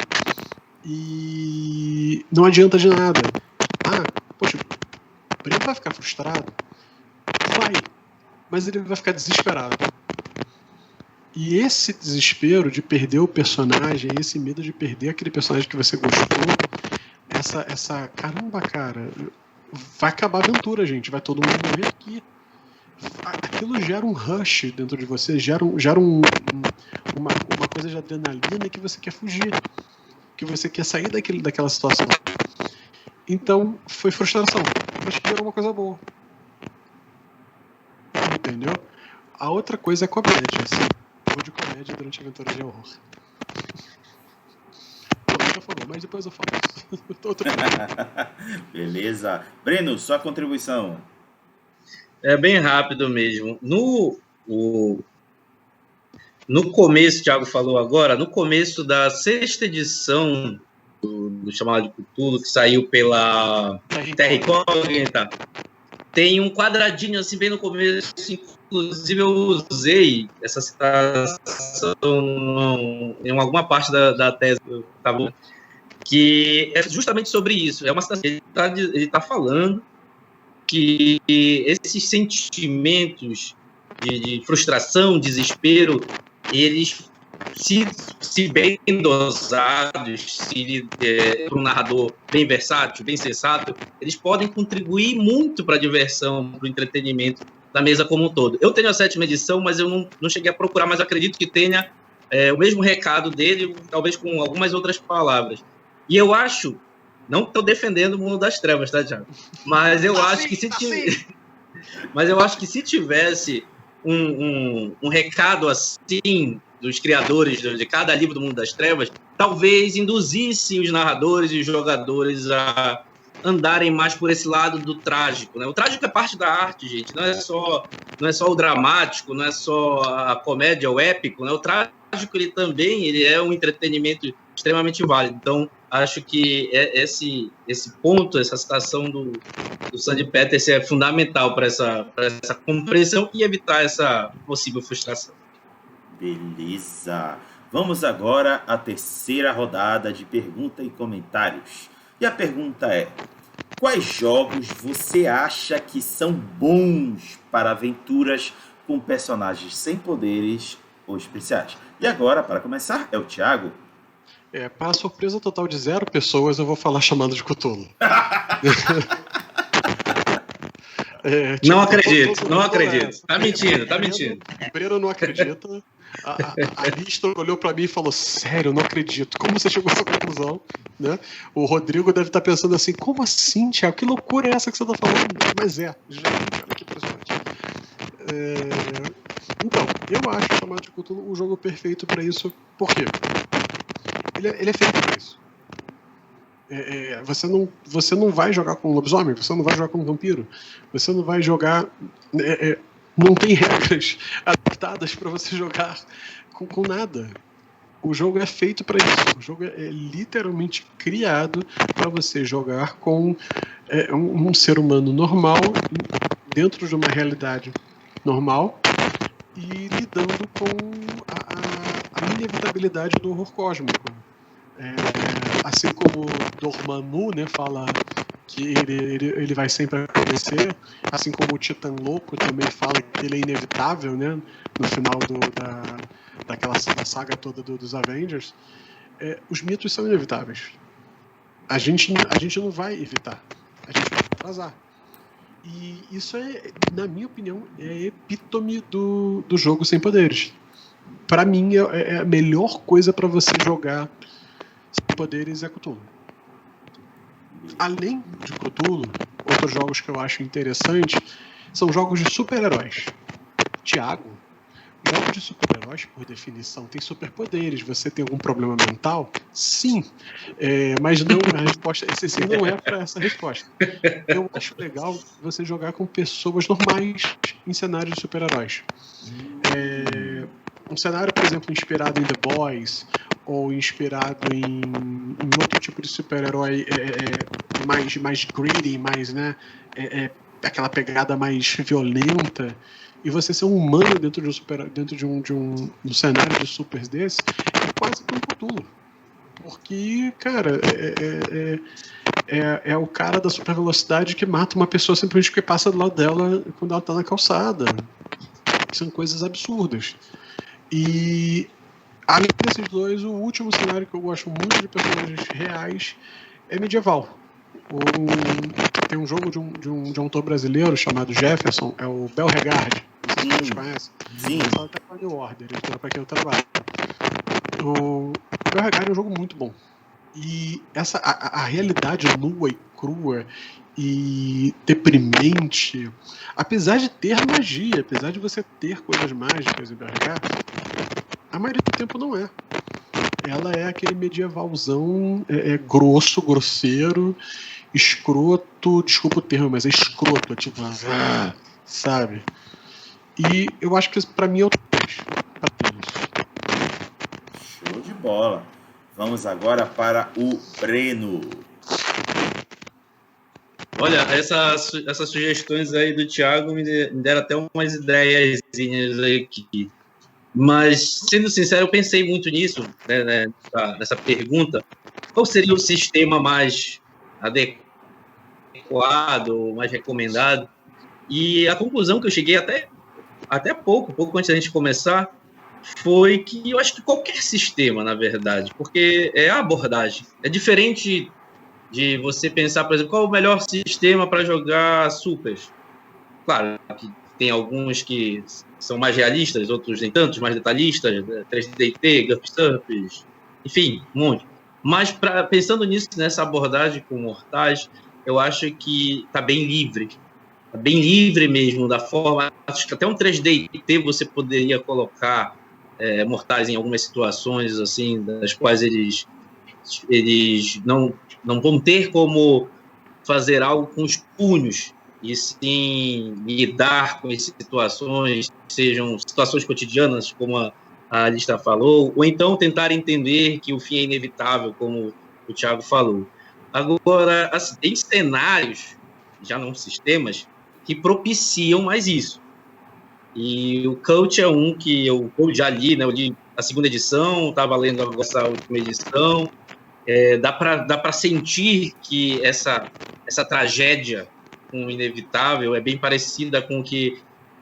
E não adianta de nada. Poxa, o Breno vai ficar frustrado? Vai, mas ele vai ficar desesperado. E esse desespero de perder o personagem, esse medo de perder aquele personagem que você gostou, essa caramba, cara, vai acabar a aventura, gente, vai todo mundo morrer aqui. Aquilo gera um rush dentro de você, gera uma coisa de adrenalina que você quer fugir, que você quer sair daquela situação. Então, foi frustração, mas gerou uma coisa boa. Entendeu? A outra coisa é comédia, assim. Vou de comédia durante a aventura de horror. Já falou, mas depois eu falo isso. Beleza. Breno, sua contribuição. É bem rápido mesmo. No começo, o Thiago falou agora, no começo da 6ª edição do chamado de Cthulhu, que saiu pela Terra Incógnita, tem um quadradinho assim bem no começo, inclusive eu usei essa citação em alguma parte da tese que é justamente sobre isso. É uma citação, ele tá falando que esses sentimentos de frustração, desespero, eles se se bem dosados, se um narrador bem versátil, bem sensato, eles podem contribuir muito para a diversão, para o entretenimento da mesa como um todo. Eu tenho a 7ª edição, mas eu não cheguei a procurar, mas acredito que tenha o mesmo recado dele, talvez com algumas outras palavras. E eu acho, não estou defendendo o Mundo das Trevas, tá, Thiago? Mas eu acho que se tivesse um recado assim dos criadores de cada livro do Mundo das Trevas, talvez induzisse os narradores e os jogadores a andarem mais por esse lado do trágico, né? O trágico é parte da arte, gente, não é só o dramático, não é só a comédia, o épico, né? O trágico ele é um entretenimento extremamente válido. Então, acho que esse ponto, essa citação do Sandy Peterson é fundamental para essa compreensão e evitar essa possível frustração. Beleza. Vamos agora à 3ª rodada de pergunta e comentários. E a pergunta é: quais jogos você acha que são bons para aventuras com personagens sem poderes ou especiais? E agora, para começar, é o Thiago. Para surpresa total de 0 pessoas, eu vou falar Chamado de Cthulhu. Não acredito. Tá mentindo. Breno não acredita. A lista olhou pra mim e falou: sério, não acredito. Como você chegou a essa conclusão? Né? O Rodrigo deve estar pensando assim: como assim, Thiago? Que loucura é essa que você tá falando? Mas gente, olha que impressionante. Então, eu acho o Chamado de Cthulhu o jogo perfeito pra isso. Por quê? Ele é feito pra isso. Você não vai jogar com um lobisomem, você não vai jogar com um vampiro, você não vai jogar. Não tem regras adaptadas para você jogar com nada. O jogo é feito para isso. O jogo é literalmente criado para você jogar com um ser humano normal, dentro de uma realidade normal, e lidando com a inevitabilidade do horror cósmico. Assim como Dormammu, né, fala que ele vai sempre acontecer, assim como o Titã Louco também fala que ele é inevitável, né, no final da saga toda dos Avengers, os mitos são inevitáveis. A gente não vai evitar, a gente vai atrasar. E isso na minha opinião, é a epítome do jogo sem poderes. Para mim, é a melhor coisa para você jogar sem poderes é Cthulhu. Além de Cthulhu, outros jogos que eu acho interessantes são jogos de super-heróis. Thiago, jogos de super-heróis, por definição, tem superpoderes. Você tem algum problema mental? Sim. Mas não, a resposta, esse sim não é para essa resposta. Eu acho legal você jogar com pessoas normais em cenários de super-heróis. Um cenário, por exemplo, inspirado em The Boys, ou inspirado em outro tipo de super-herói mais greedy, mais, né, aquela pegada mais violenta, e você ser um humano dentro de um cenário de supers desse, é quase que um Cthulhu. Porque, cara, é o cara da super velocidade que mata uma pessoa simplesmente porque passa do lado dela quando ela tá na calçada. São coisas absurdas. E além desses dois, o último cenário que eu gosto muito de personagens reais é medieval. Tem um jogo de um autor brasileiro chamado Jefferson, é o Belregard. Não sei se vocês conhecem. Sim. Só até com a New Order, editora para quem eu trabalho. O Belregard é um jogo muito bom. E a realidade nua e crua e deprimente, apesar de ter magia, apesar de você ter coisas mágicas em Belregard, a maioria do tempo não é. Ela é aquele medievalzão grosso, grosseiro, escroto, desculpa o termo, mas é escroto, tipo, sabe? E eu acho que pra mim é o 3. Show de bola. Vamos agora para o Breno. Olha, essas sugestões aí do Thiago me deram até umas ideiazinhas aí aqui. Mas, sendo sincero, eu pensei muito nisso, né, nessa pergunta. Qual seria o sistema mais adequado, mais recomendado? E a conclusão que eu cheguei até pouco antes da gente começar, foi que eu acho que qualquer sistema, na verdade, porque é a abordagem. É diferente de você pensar, por exemplo, qual é o melhor sistema para jogar supers. Claro que tem alguns que são mais realistas, outros nem tantos, mais detalhistas, 3DT, GURPS, enfim, um monte. Mas pensando nisso, nessa abordagem com mortais, eu acho que está bem livre. Está bem livre mesmo, da forma... Acho que até um 3DT você poderia colocar mortais em algumas situações, assim, das quais eles não vão ter como fazer algo com os punhos, e sim lidar com essas situações, sejam situações cotidianas, como a Lista falou, ou então tentar entender que o fim é inevitável, como o Thiago falou. Agora, assim, tem cenários, já não sistemas, que propiciam mais isso. E o Coach é um que eu já li, né? Eu li a segunda edição, estava lendo agora essa última edição. Dá para sentir que essa tragédia com o inevitável é bem parecida com o que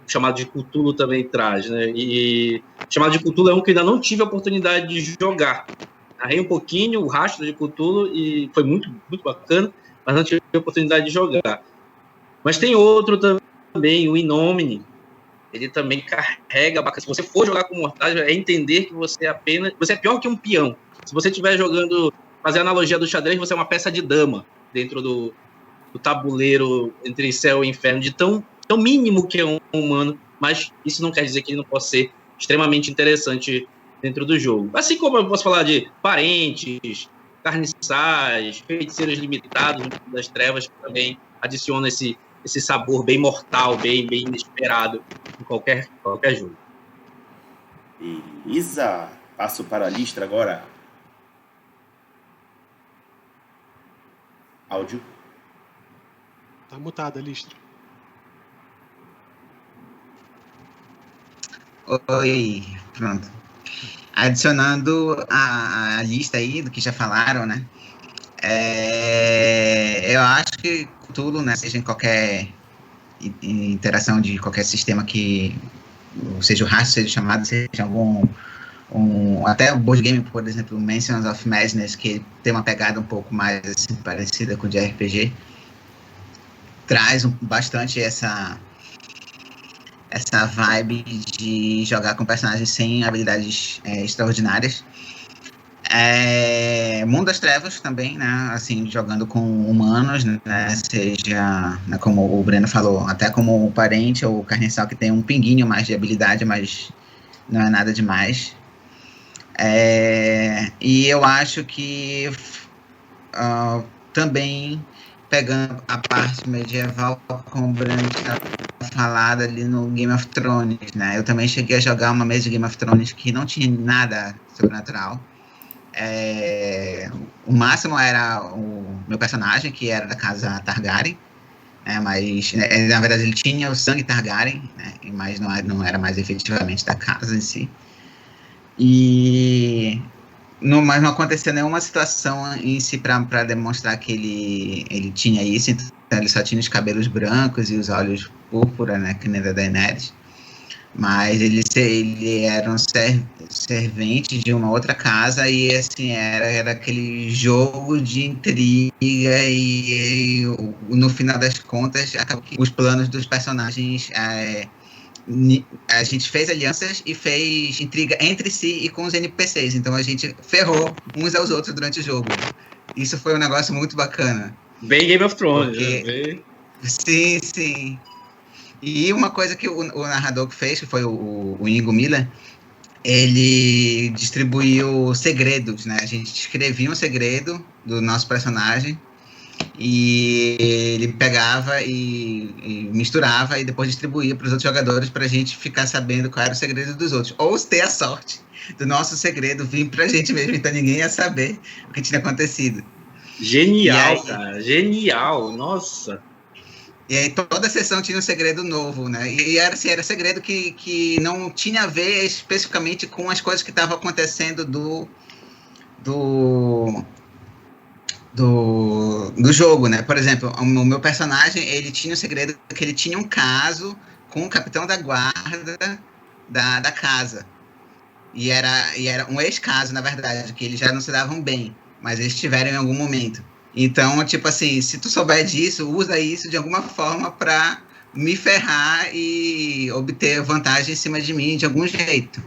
o Chamado de Cthulhu também traz, né? E o Chamado de Cthulhu é um que ainda não tive a oportunidade de jogar. Narrei um pouquinho o Rastro de Cthulhu e foi muito, muito bacana, mas não tive a oportunidade de jogar. Mas tem outro também, o Inomine. Ele também carrega bacana. Se você for jogar com mortais, é entender que você é pior que um peão. Se você estiver jogando, fazer a analogia do xadrez, você é uma peça de dama dentro do tabuleiro entre céu e inferno, de tão mínimo que é um humano, mas isso não quer dizer que ele não possa ser extremamente interessante dentro do jogo. Assim como eu posso falar de parentes, carniçais, feiticeiros limitados das trevas, que também adicionam esse sabor bem mortal, bem inesperado em qualquer jogo. Beleza. Passo para a Listra agora. Áudio. Tá mutada a Listra. Oi, pronto. Adicionando a lista aí do que já falaram, né? Eu acho que tudo, né, seja em qualquer interação de qualquer sistema que seja o rastro, seja o chamado, seja até o board game, por exemplo, Mansions of Madness, que tem uma pegada um pouco mais assim, parecida com o de RPG, traz bastante essa vibe de jogar com personagens sem habilidades extraordinárias. Mundo das Trevas também, né, assim, jogando com humanos, né, seja, né, como o Breno falou, até como o parente ou o carniçal que tem um pinguinho mais de habilidade, mas não é nada demais. E eu acho que também pegando a parte medieval, como o Breno está falado ali no Game of Thrones, né, eu também cheguei a jogar uma mesa de Game of Thrones que não tinha nada sobrenatural. O máximo era o meu personagem, que era da casa Targaryen, né, mas na verdade ele tinha o sangue Targaryen, né, mas não era mais efetivamente da casa em si. Mas não aconteceu nenhuma situação em si para demonstrar que ele tinha isso, então ele só tinha os cabelos brancos e os olhos púrpura, né, que nem da Daenerys. Mas ele era um servente de uma outra casa e assim era aquele jogo de intriga e no final das contas acabou que os planos dos personagens a gente fez alianças e fez intriga entre si e com os NPCs, então a gente ferrou uns aos outros durante o jogo. Isso foi um negócio muito bacana. Bem Game of Thrones, porque... né? Sim. E uma coisa que o narrador que fez, que foi o Inigo Miller, ele distribuiu segredos, né? A gente escrevia um segredo do nosso personagem e ele pegava e misturava e depois distribuía para os outros jogadores para a gente ficar sabendo qual era o segredo dos outros. Ou ter a sorte do nosso segredo vir para a gente mesmo, então ninguém ia saber o que tinha acontecido. Genial, cara. Genial. Nossa. E aí toda sessão tinha um segredo novo, né? E era segredo que não tinha a ver especificamente com as coisas que estavam acontecendo do jogo, né? Por exemplo, o meu personagem, ele tinha um segredo que ele tinha um caso com o capitão da guarda da casa. E era um ex-caso, na verdade, que eles já não se davam bem, mas eles tiveram em algum momento. Então, tipo assim, se tu souber disso, usa isso de alguma forma para me ferrar e obter vantagem em cima de mim de algum jeito.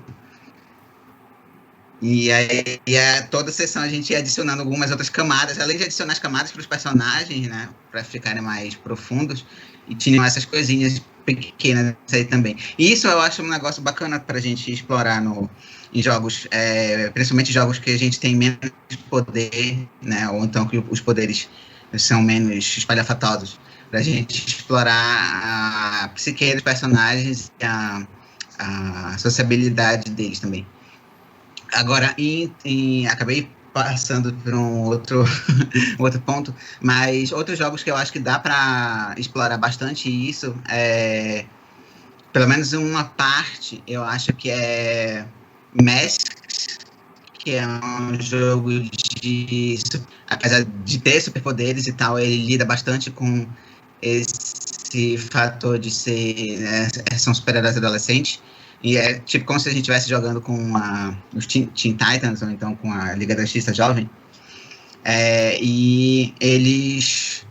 E aí, toda sessão a gente ia adicionando algumas outras camadas, além de adicionar as camadas para os personagens, né, para ficarem mais profundos, e tinham essas coisinhas pequenas aí também. E isso eu acho um negócio bacana para a gente explorar em jogos, principalmente jogos que a gente tem menos poder, né, ou então que os poderes são menos espalhafatosos, para a gente explorar a psique dos personagens e a sociabilidade deles também. Agora, acabei passando por um outro ponto, mas outros jogos que eu acho que dá para explorar bastante isso, pelo menos uma parte, eu acho que é Masks, que é um jogo apesar de ter superpoderes e tal, ele lida bastante com esse fator de são super-heróis adolescentes. E é tipo como se a gente estivesse jogando com os Teen Titans, ou então com a Liga da Justiça Jovem. E eles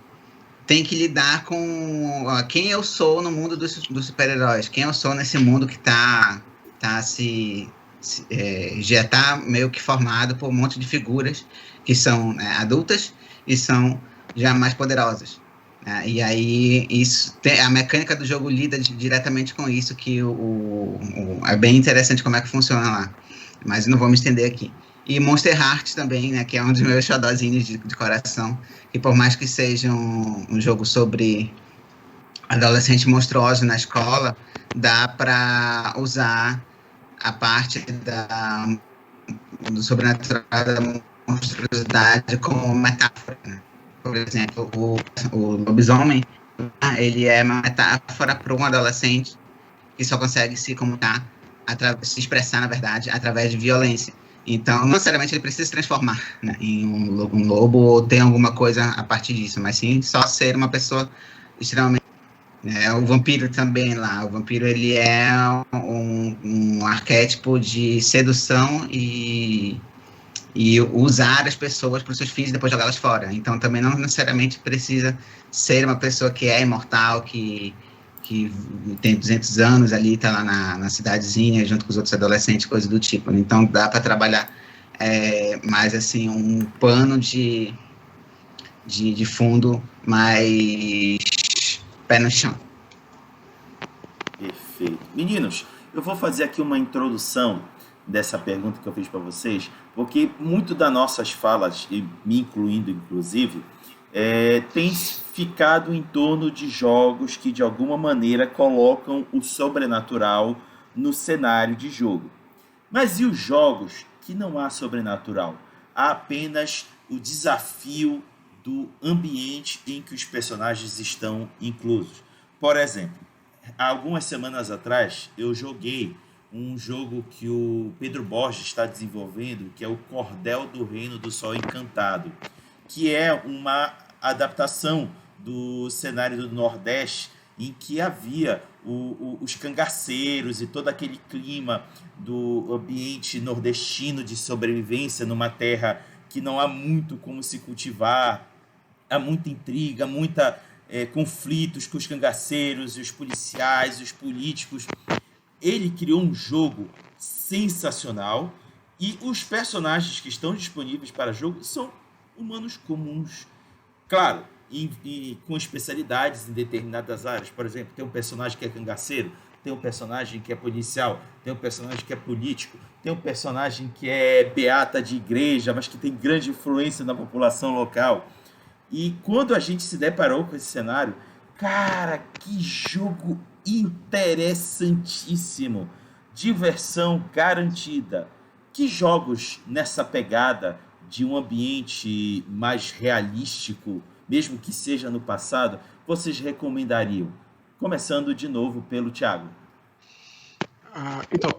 têm que lidar com quem eu sou no mundo dos super-heróis, quem eu sou nesse mundo que já está meio que formado por um monte de figuras que são adultas e são já mais poderosas. E aí a mecânica do jogo lida diretamente com isso, que é bem interessante como é que funciona lá, mas não vou me estender aqui. E Monster Hearts também, né, que é um dos meus xodózinhos de coração, e por mais que seja um jogo sobre adolescente monstruoso na escola, dá para usar a parte do sobrenatural, da monstruosidade como metáfora, né? Por exemplo, o lobisomem, ele é uma metáfora para um adolescente que só consegue se comunicar, se expressar, na verdade, através de violência. Então, não necessariamente ele precisa se transformar, né, em um lobo ou ter alguma coisa a partir disso, mas sim só ser uma pessoa extremamente... o vampiro também lá. O vampiro, ele é um arquétipo de sedução e usar as pessoas para os seus fins e depois jogá-las fora. Então, também não necessariamente precisa ser uma pessoa que é imortal, que tem 200 anos ali, está lá na cidadezinha, junto com os outros adolescentes, coisa do tipo. Então, dá para trabalhar mais, assim, um pano de fundo mais pé no chão. Perfeito. Meninos, eu vou fazer aqui uma introdução dessa pergunta que eu fiz para vocês, porque muito das nossas falas, e me incluindo inclusive, tem ficado em torno de jogos que de alguma maneira colocam o sobrenatural no cenário de jogo. Mas e os jogos que não há sobrenatural? Há apenas o desafio do ambiente em que os personagens estão inclusos. Por exemplo, há algumas semanas atrás eu joguei um jogo que o Pedro Borges está desenvolvendo, que é o Cordel do Reino do Sol Encantado, que é uma adaptação do cenário do Nordeste, em que havia os cangaceiros e todo aquele clima do ambiente nordestino de sobrevivência numa terra que não há muito como se cultivar, há muita intriga, muita conflitos com os cangaceiros, os policiais, os políticos. Ele criou um jogo sensacional e os personagens que estão disponíveis para jogo são humanos comuns. Claro, com especialidades em determinadas áreas. Por exemplo, tem um personagem que é cangaceiro, tem um personagem que é policial, tem um personagem que é político, tem um personagem que é beata de igreja, mas que tem grande influência na população local. E quando a gente se deparou com esse cenário, cara, que jogo interessantíssimo, diversão garantida. Que jogos nessa pegada de um ambiente mais realístico, mesmo que seja no passado, vocês recomendariam? Começando de novo pelo Thiago. Então,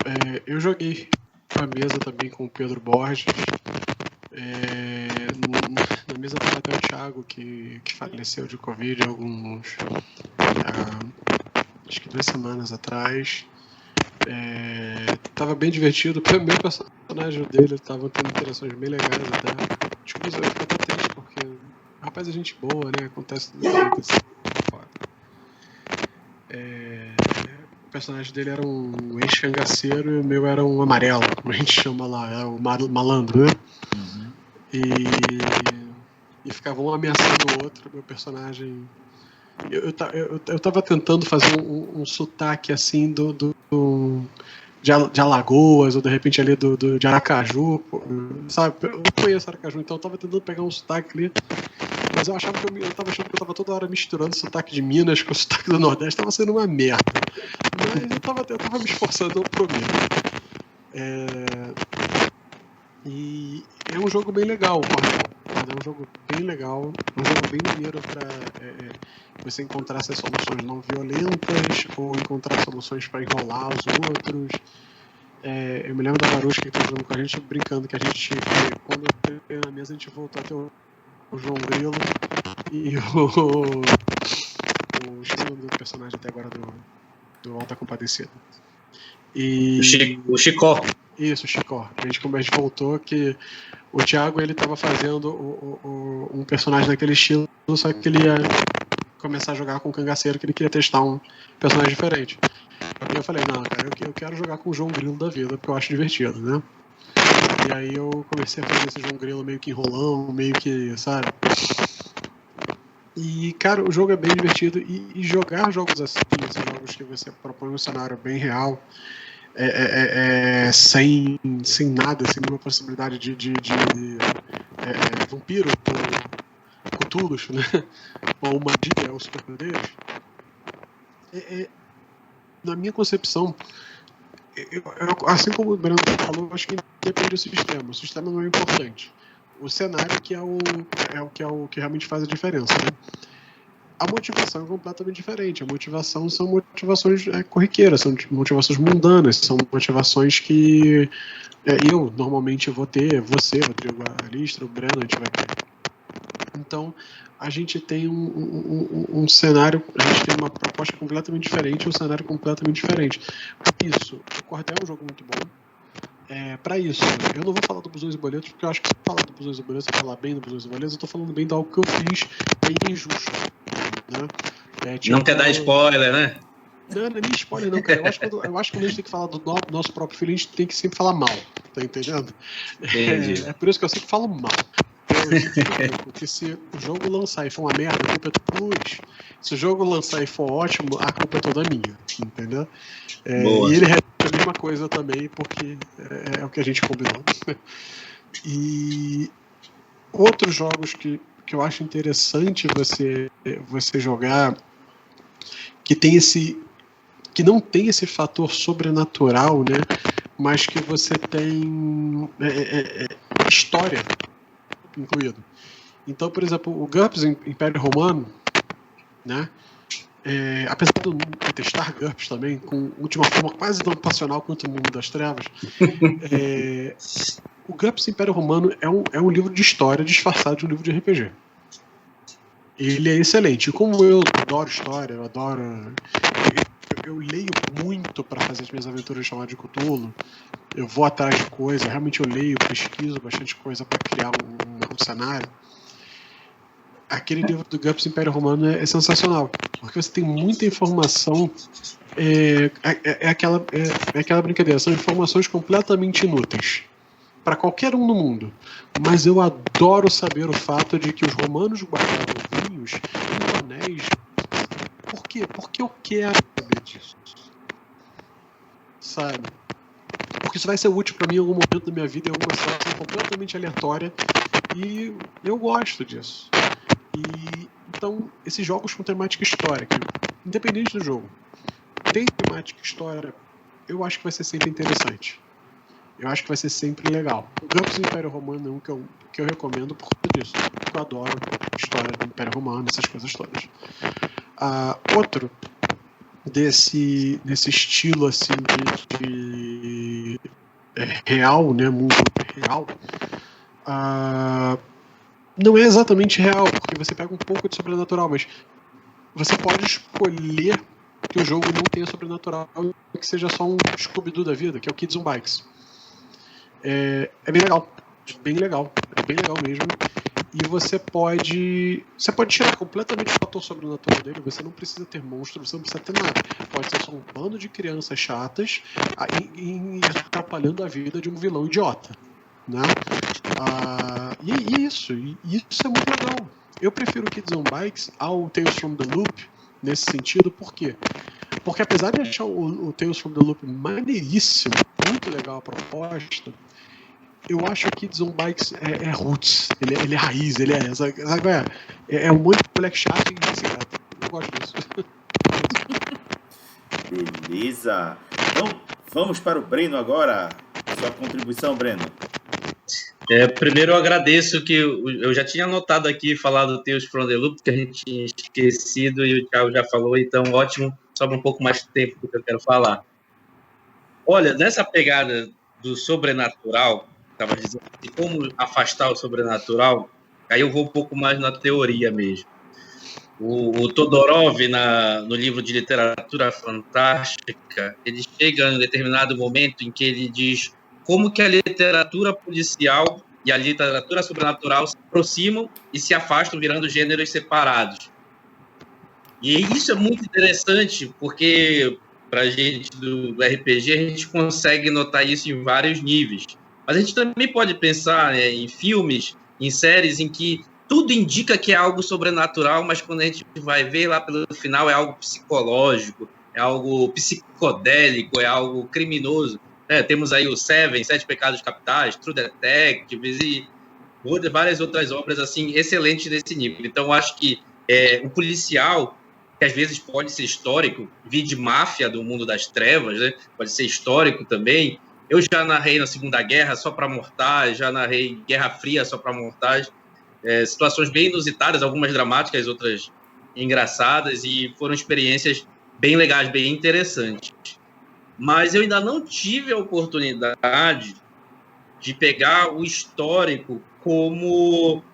eu joguei a mesa também com o Pedro Borges. Na mesa estava até o Thiago, que faleceu de Covid acho que 2 semanas atrás. Tava bem divertido. O meu personagem dele tava tendo interações bem legais até. Desculpa, eu fico até triste porque o rapaz é gente boa, né? Acontece tudo assim. O personagem dele era um ex-cangaceiro e o meu era um amarelo, como a gente chama lá, é o malandro, né? Uhum. E ficava um ameaçando o outro. Meu personagem. Eu tava tentando fazer um sotaque assim de Alagoas, ou de repente ali de Aracaju, sabe? Eu conheço Aracaju, então eu tava tentando pegar um sotaque ali, mas eu achava que eu tava achando que eu tava toda hora misturando o sotaque de Minas com o sotaque do Nordeste, tava sendo uma merda. Mas eu tava me esforçando, eu prometo. E é um jogo bem legal, é um jogo bem legal, um jogo bem maneiro pra você encontrar essas soluções não violentas ou encontrar soluções para enrolar os outros. Eu me lembro da Marushka que estava jogando com a gente, brincando que a gente, quando eu entrei na mesa, a gente voltou até o João Grilo e o esqueci o nome do personagem até agora do Alta Compadecida. O Chicó. Isso, o Chicó. A gente voltou que o Thiago ele estava fazendo um personagem daquele estilo, só que ele ia começar a jogar com o cangaceiro, que ele queria testar um personagem diferente. E eu falei, não, cara, eu quero jogar com o João Grilo da vida, porque eu acho divertido, né? E aí eu comecei a fazer esse João Grilo meio que enrolão, meio que, sabe? E, cara, o jogo é bem divertido. E jogar jogos assim, esses jogos que você propõe um cenário bem real, sem nada, sem nenhuma possibilidade de vampiro, ou Cthulhu, né? Ou magia, ou superpoderes. Na minha concepção, assim como o Breno falou, eu acho que depende do sistema. O sistema não é importante. O cenário que é o que realmente faz a diferença, né? A motivação é completamente diferente. A motivação são motivações corriqueiras, são motivações mundanas, são motivações que eu normalmente vou ter, você, Rodrigo, a Alistra, o Breno, a gente vai ter. Então, a gente tem um cenário, a gente tem uma proposta completamente diferente, um cenário completamente diferente. Por isso, o Cordel é um jogo muito bom. Para isso, eu não vou falar do Busões e Boletos, porque eu acho que se falar do Busões e Boletos, se falar bem do Busões e Boletos, eu tô falando bem de algo que eu fiz é injusto, né? Não quer dar spoiler, né? Não é nem spoiler não, cara. Eu acho que quando a gente tem que falar do nosso próprio filho, a gente tem que sempre falar mal, tá entendendo? Entendi. É por isso que eu sempre falo mal. Porque se o jogo lançar e for uma merda, a culpa é do Luiz. Se o jogo lançar e for ótimo, a culpa é toda minha, entendeu? E ele recebe a mesma coisa também, porque é o que a gente combinou. E outros jogos que eu acho interessante você jogar, que não tem esse fator sobrenatural, né? Mas que você tem história incluído. Então, por exemplo, o GURPS Império Romano, né? Apesar de eu detestar GURPS também, de uma forma quase tão passional quanto o Mundo das Trevas, o GURPS Império Romano é um livro de história disfarçado de um livro de RPG. Ele é excelente. Como eu adoro história, eu leio muito para fazer as minhas aventuras chamadas de Cthulhu, eu vou atrás de coisa, realmente eu leio, pesquiso bastante coisa para criar um cenário. Aquele livro do GURPS Império Romano é sensacional, porque você tem muita informação, aquela brincadeira, são informações completamente inúteis para qualquer um no mundo, mas eu adoro saber o fato de que os romanos guardavam vinhos e anéis. Por quê? Porque eu quero saber disso, sabe? Porque isso vai ser útil para mim em algum momento da minha vida, em alguma situação completamente aleatória, e eu gosto disso. Então, esses jogos com temática histórica, independente do jogo, tem temática história, eu acho que vai ser sempre interessante. Eu acho que vai ser sempre legal. O GURPS Império Romano é um que eu recomendo por conta disso. Porque eu adoro história do Império Romano, essas coisas todas. Outro desse estilo assim de real, né, mundo real, não é exatamente real, porque você pega um pouco de sobrenatural, mas você pode escolher que o jogo não tenha sobrenatural e que seja só um Scooby-Doo da vida, que é o Kids on Bikes. É bem legal, é bem legal mesmo. E você pode tirar completamente o fator sobrenatural dele. Você não precisa ter monstro, você não precisa ter nada. Pode ser só um bando de crianças chatas atrapalhando a vida de um vilão idiota, né? E isso é muito legal. Eu prefiro Kids on Bikes ao Tales from the Loop nesse sentido. Por quê? Porque apesar de achar o Tales from the Loop maneiríssimo, muito legal a proposta, eu acho que Kids on Bikes é roots, ele é raiz, ele é um monte de moleque chato e bicicleta. Eu gosto disso. Beleza. Então, vamos para o Breno agora. Sua contribuição, Breno. Primeiro eu agradeço que eu já tinha anotado aqui falar do Tales from the Loop, que a gente tinha esquecido e o Thiago já falou, então ótimo, sobra um pouco mais de tempo do que eu quero falar. Olha, nessa pegada do sobrenatural, estava dizendo de como afastar o sobrenatural, aí eu vou um pouco mais na teoria mesmo. O Todorov, no livro de literatura fantástica, ele chega em um determinado momento em que ele diz como que a literatura policial e a literatura sobrenatural se aproximam e se afastam, virando gêneros separados. E isso é muito interessante, porque para a gente do RPG, a gente consegue notar isso em vários níveis. Mas a gente também pode pensar, né, em filmes, em séries, em que tudo indica que é algo sobrenatural, mas quando a gente vai ver lá pelo final é algo psicológico, é algo psicodélico, é algo criminoso. Temos aí o Seven, Sete Pecados Capitais, True Detectives e várias outras obras assim excelentes desse nível. Então, eu acho que o policial, que às vezes pode ser histórico, de máfia do mundo das trevas, né? Pode ser histórico também. Eu já narrei na Segunda Guerra só para mortais, já narrei Guerra Fria só para mortais. Situações bem inusitadas, algumas dramáticas, outras engraçadas, e foram experiências bem legais, bem interessantes. Mas eu ainda não tive a oportunidade de pegar o histórico como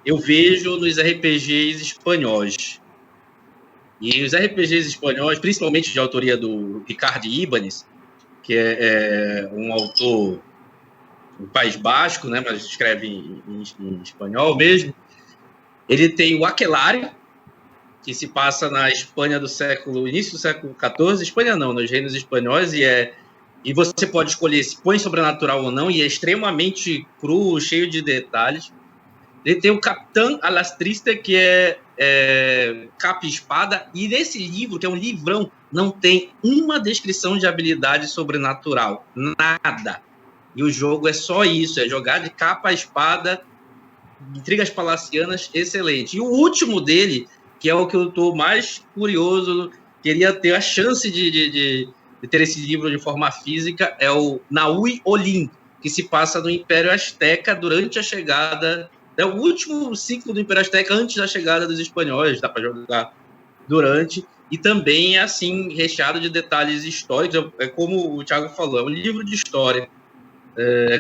eu vejo nos RPGs espanhóis. E os RPGs espanhóis, principalmente de autoria do Ricard Ibáñez, que é um autor do País Basco, né, mas escreve em espanhol mesmo, ele tem o Aquelarre, que se passa na Espanha início do século XIV, Espanha não, nos reinos espanhóis, e você pode escolher se põe sobrenatural ou não, e é extremamente cru, cheio de detalhes. Ele tem o Capitão Alastriste, que é capa e espada, e nesse livro, que é um livrão, não tem uma descrição de habilidade sobrenatural, nada. E o jogo é só isso, é jogar de capa a espada, intrigas palacianas, excelente. E o último dele, que é o que eu estou mais curioso, queria ter a chance de ter esse livro de forma física, é o Nahui Olin, que se passa no Império Azteca durante a chegada, é o último ciclo do Império Azteca antes da chegada dos espanhóis, dá para jogar durante, e também é assim, recheado de detalhes históricos, é como o Thiago falou, é um livro de história,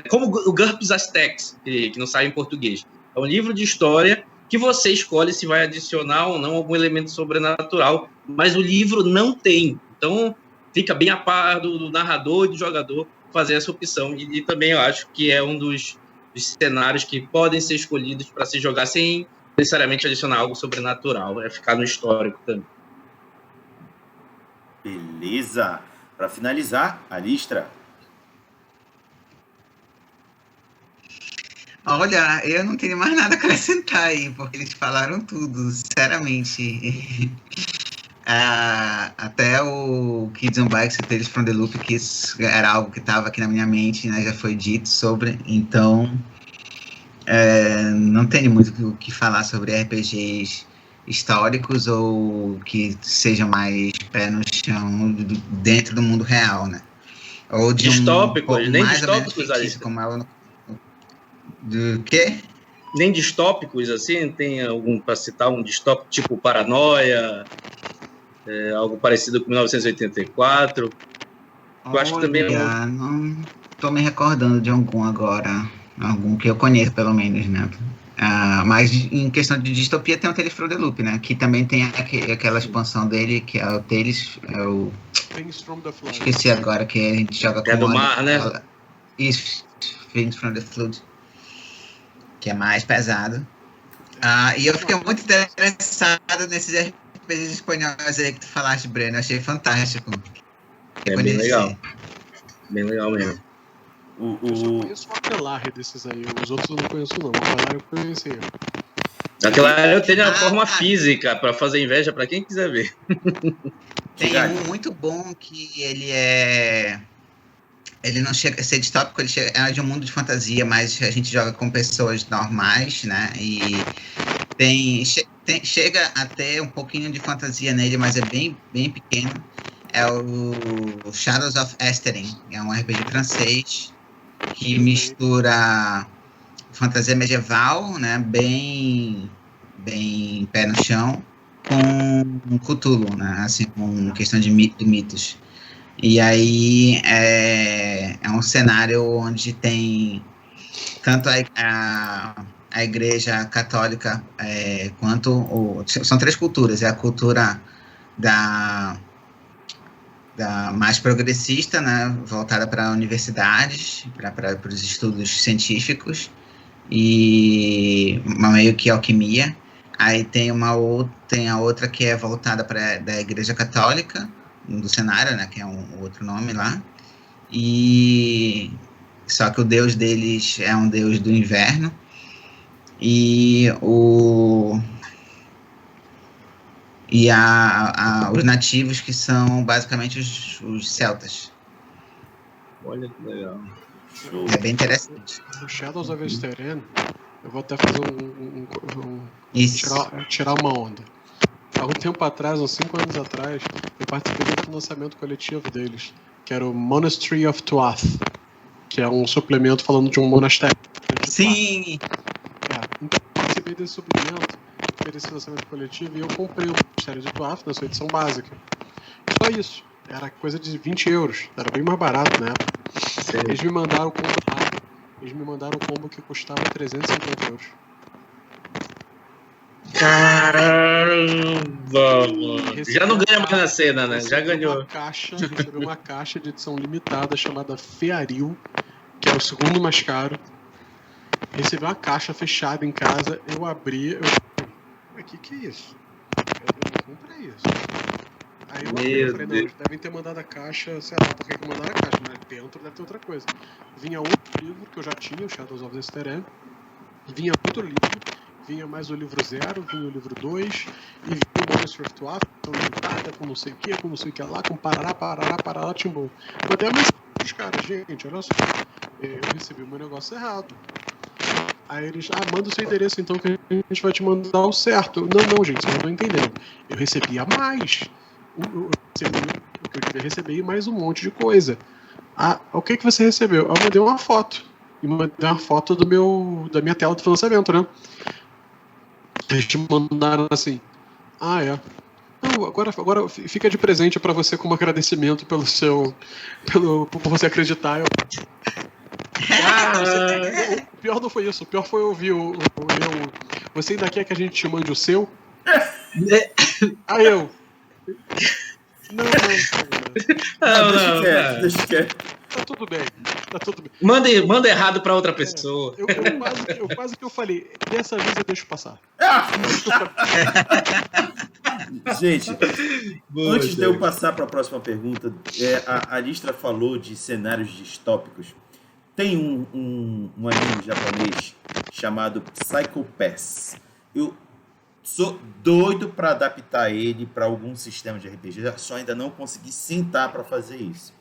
como o GURPS Aztecs, que não sai em português. É um livro de história que você escolhe se vai adicionar ou não algum elemento sobrenatural, mas o livro não tem. Então, fica bem a par do narrador e do jogador fazer essa opção. E também eu acho que é um dos cenários que podem ser escolhidos para se jogar sem necessariamente adicionar algo sobrenatural. É ficar no histórico também. Beleza. Para finalizar, Alistra. Olha, eu não tenho mais nada a acrescentar aí, porque eles falaram tudo, sinceramente. Até o Kids on Bikes, Tales from the Loop, que era algo que estava aqui na minha mente, né, já foi dito sobre, então não tenho muito o que falar sobre RPGs históricos ou que sejam mais pé no chão dentro do mundo real, né? Ou de distópicos, nem distópicos, fictício, como ela do quê? Nem distópicos, assim? Tem algum, para citar, um distópico tipo Paranoia, algo parecido com 1984? Eu acho que também não tô me recordando de algum agora. Algum que eu conheço, pelo menos, né? Mas em questão de distopia tem o Tales from the Loop, né? Que também tem aquela expansão dele, que é o Tales... Things from the Flood. Esqueci agora, que a gente joga com... É do mar, né? Isso, Things from the Flood. Que é mais pesado. E eu fiquei muito interessado nesses RPGs espanhóis aí que tu falaste, Breno. Eu achei fantástico. É bem legal. Bem legal mesmo. Eu só conheço o Aquelarre desses aí. Os outros eu não conheço, não. O Aquelarre eu conhecia. Aquela eu tenho a forma física para fazer inveja para quem quiser ver. Tem um muito bom que ele não chega a ser distópico, ele é de um mundo de fantasia, mas a gente joga com pessoas normais, né? E chega a ter um pouquinho de fantasia nele, mas é bem, bem pequeno. É o Shadows of Estherine, é um RPG francês que mistura fantasia medieval, né? Bem pé no chão, com Cthulhu, né? Assim, com questão de mitos. E aí é um cenário onde tem tanto a igreja católica quanto... São 3 culturas. É a cultura da mais progressista, né, voltada para universidades, para os estudos científicos, e meio que alquimia. Aí tem a outra que é voltada para da igreja católica, do cenário, né, que é um outro nome lá, e só que o deus deles é um deus do inverno, e os nativos, que são basicamente os celtas. Olha que legal. É bem interessante. No Shadows of Estherine, eu vou até fazer tirar uma onda. Há um tempo atrás, uns 5 anos atrás, eu participei do financiamento coletivo deles, que era o Monastery of Tuath, que é um suplemento falando de um monastério. Sim! Então, eu participei desse suplemento, desse financiamento coletivo, e eu comprei o Monastério de Tuath na sua edição básica. Só isso. Era coisa de 20 euros. Era bem mais barato na época. Sim. Eles me mandaram o combo rápido. Eles me mandaram um combo que custava 350 euros. Caramba, mano. Já não ganha mais na cena, né? Já ganhou. Recebi uma caixa de edição limitada chamada Fearil, que é o segundo mais caro. Recebi uma caixa fechada em casa, eu abri, mas que é isso? Eu não comprei isso. Aí eu abri, eu falei, não, eles devem ter mandado a caixa, sei lá, por que mandaram a caixa, mas dentro deve ter outra coisa. Vinha outro livro que eu já tinha, o Shadows of the Estherine, vinha outro livro, vinha mais o livro 0, vinha o livro 2, e vinha o Monastery of Tuath, então limitada, com não sei o que lá, com parará, timbou. Mandei a mensagem pros caras, gente, olha só, eu recebi o meu negócio errado. Aí eles, manda o seu endereço então que a gente vai te mandar o certo. Não, gente, vocês não estão entendendo. Eu recebi a mais. Eu recebi o que eu devia receber e mais um monte de coisa. O que você recebeu? Eu mandei uma foto. E mandei uma foto da minha tela de financiamento, né? Eles te mandaram assim. É. Não, agora fica de presente pra você como agradecimento por você acreditar. O pior não foi isso. O pior foi ouvir você ainda quer que a gente te mande o seu? Aí eu. Não. Deixa quieto. Tá tudo bem. Manda errado pra outra pessoa. Quase que eu falei, dessa vez eu deixo passar. Gente, antes de eu passar para a próxima pergunta, a Listra falou de cenários distópicos. Tem um anime japonês chamado Psycho Pass. Eu sou doido para adaptar ele para algum sistema de RPG, só ainda não consegui sentar para fazer isso.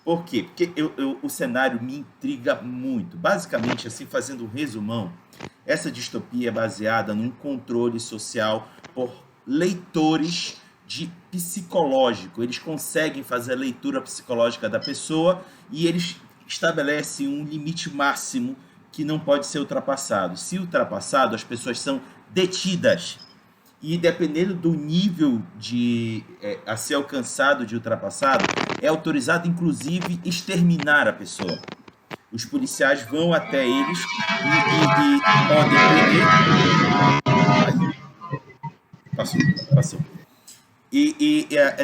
Por quê? Porque o cenário me intriga muito. Basicamente, assim, fazendo um resumão, essa distopia é baseada num controle social por leitores de psicológico. Eles conseguem fazer a leitura psicológica da pessoa e eles estabelecem um limite máximo que não pode ser ultrapassado. Se ultrapassado, as pessoas são detidas. E dependendo do nível a ser alcançado de ultrapassado, é autorizado inclusive exterminar a pessoa. Os policiais vão até eles e podem prender. Passou.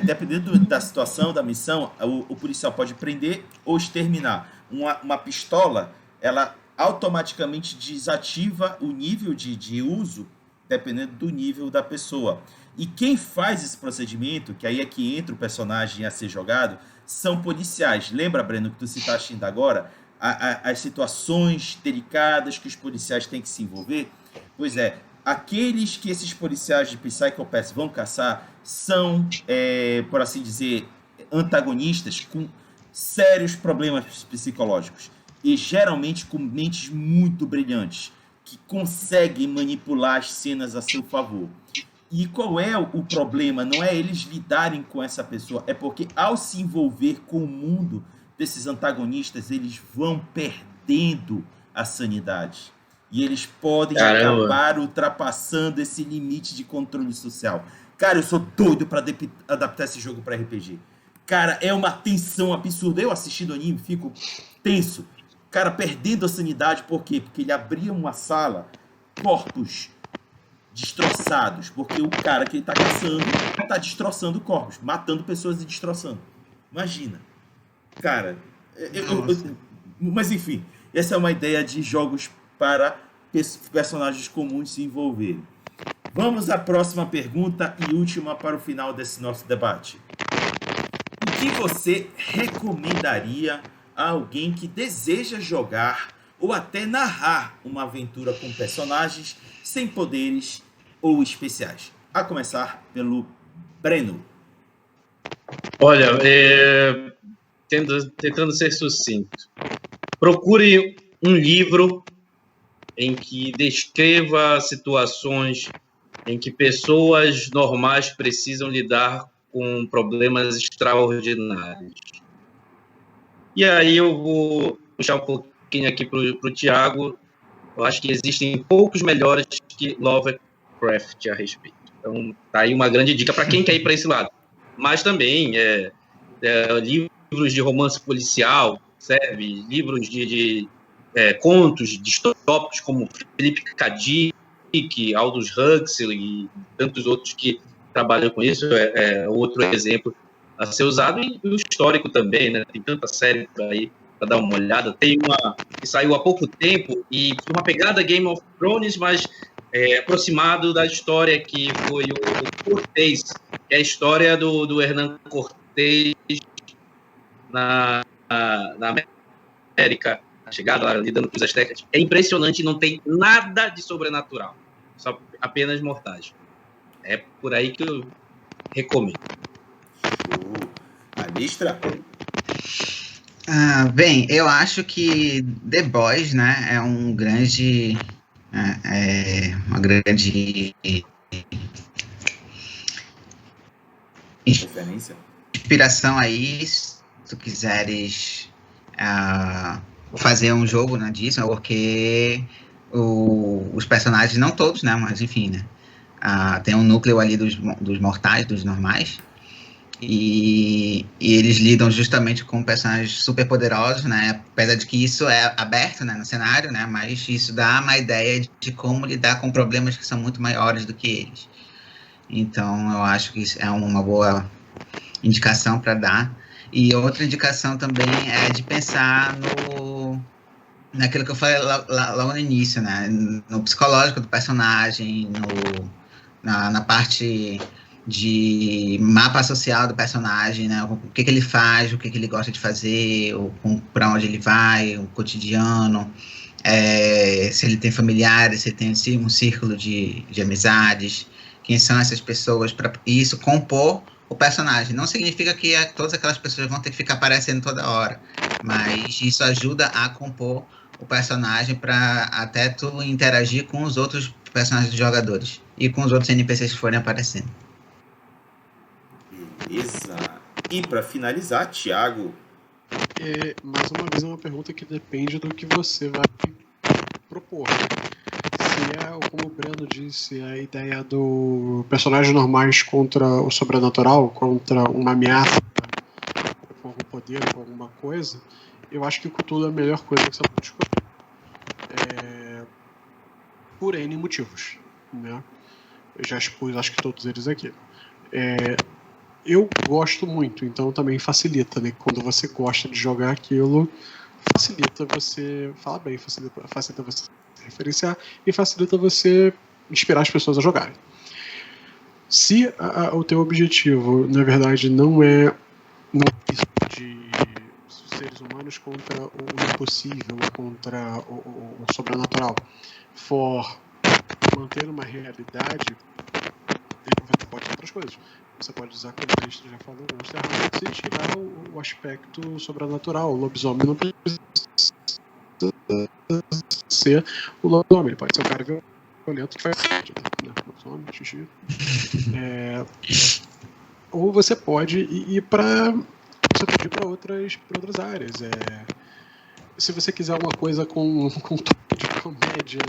Dependendo da situação, da missão, o policial pode prender ou exterminar. Uma pistola, ela automaticamente desativa o nível de uso, dependendo do nível da pessoa. E quem faz esse procedimento, que aí é que entra o personagem a ser jogado, são policiais. Lembra, Breno, que tu citaste ainda agora? As situações delicadas que os policiais têm que se envolver? Pois é, aqueles que esses policiais de Psycho Pass vão caçar são, por assim dizer, antagonistas com sérios problemas psicológicos e geralmente com mentes muito brilhantes que conseguem manipular as cenas a seu favor. E qual é o problema? Não é eles lidarem com essa pessoa, é porque ao se envolver com o mundo desses antagonistas, eles vão perdendo a sanidade. E eles podem acabar ultrapassando esse limite de controle social. Cara, eu sou doido para adaptar esse jogo para RPG. Cara, é uma tensão absurda. Eu assistindo anime, fico tenso. Cara, perdendo a sanidade, por quê? Porque ele abria uma sala, corpos destroçados, porque o cara que ele tá caçando tá destroçando corpos, matando pessoas e destroçando. Imagina. Cara, mas enfim, essa é uma ideia de jogos para personagens comuns se envolverem. Vamos à próxima pergunta e última para o final desse nosso debate. O que você recomendaria a alguém que deseja jogar ou até narrar uma aventura com personagens sem poderes ou especiais? A começar pelo Breno. Olha, tentando ser sucinto. Procure um livro em que descreva situações em que pessoas normais precisam lidar com problemas extraordinários. E aí eu vou puxar um pouquinho aqui para o Thiago. Eu acho que existem poucos melhores que Lovecraft a respeito. Então, tá aí uma grande dica para quem quer ir para esse lado. Mas também livros de romance policial, serve, livros de contos distópicos como Philip K. Dick, Aldous Huxley e tantos outros que trabalham com isso, outro exemplo a ser usado, e o histórico também, né? Tem tanta série por aí para dar uma olhada. Tem uma que saiu há pouco tempo e uma pegada Game of Thrones, mas aproximado da história que foi o Cortés, que é a história do Hernán Cortés na América, a chegada lá, lidando com os astecas. É impressionante, não tem nada de sobrenatural, só apenas mortais. É por aí que eu recomendo. Alistra? Bem, eu acho que The Boys, né, é um grande... uma grande inspiração aí, se tu quiseres fazer um jogo, né, disso, porque os personagens, não todos, né, mas enfim, né, tem um núcleo ali dos mortais, dos normais, e eles lidam justamente com personagens super poderosos, né, apesar de que isso é aberto, né, no cenário, né, mas isso dá uma ideia de como lidar com problemas que são muito maiores do que eles. Então, eu acho que isso é uma boa indicação para dar. E outra indicação também é de pensar naquilo que eu falei logo no início, né, no psicológico do personagem, na parte de mapa social do personagem, né? O que ele faz, o que ele gosta de fazer, para onde ele vai, o cotidiano, se ele tem familiares, se ele tem um círculo de amizades, quem são essas pessoas, para isso compor o personagem. Não significa que todas aquelas pessoas vão ter que ficar aparecendo toda hora, mas isso ajuda a compor o personagem para até tu interagir com os outros personagens dos jogadores e com os outros NPCs que forem aparecendo. Beleza. E para finalizar, Thiago. Mais uma vez, é uma pergunta que depende do que você vai propor. Se como o Breno disse, a ideia do personagens normais contra o sobrenatural, contra uma ameaça com algum poder, com alguma coisa, eu acho que Cthulhu é a melhor coisa que você pode escolher. Por N motivos, né? Eu já expus, acho que todos eles aqui. Eu gosto muito, então também facilita, né? Quando você gosta de jogar aquilo, facilita você falar bem, facilita você referenciar e facilita você inspirar as pessoas a jogarem. Se o teu objetivo, na verdade, não é de seres humanos contra o impossível, contra o sobrenatural, for manter uma realidade, você pode fazer outras coisas. Você pode usar, como a gente já falou, o Monster Hunter, e tirar o aspecto sobrenatural. O lobisomem não precisa ser o lobisomem, ele pode ser o cara violento que faz lobisomem, xixi. Ou você pode ir para outras áreas. Se você quiser uma coisa com toque de comédia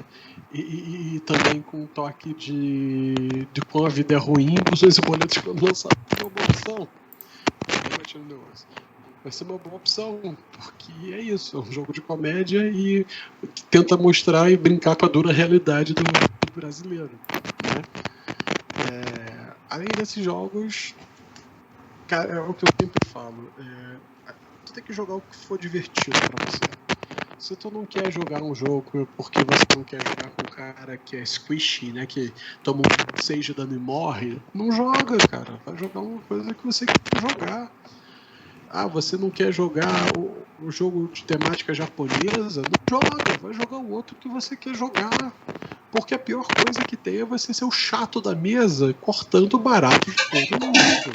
e também com toque de como a vida é ruim, os dois boletos que eu lançar é uma boa opção. Vai ser uma boa opção, porque é isso, é um jogo de comédia e tenta mostrar e brincar com a dura realidade do brasileiro, né? Além desses jogos, cara, é o que eu sempre falo, tu tem que jogar o que for divertido pra você. Se tu não quer jogar um jogo porque você não quer jogar com um cara que é squishy, né, que toma um 6 de dano e morre, não joga, cara. Vai jogar uma coisa que você quer jogar. Você não quer jogar o jogo de temática japonesa? Não joga, vai jogar o outro que você quer jogar. Porque a pior coisa que tem é você ser o chato da mesa cortando o barato de todo mundo.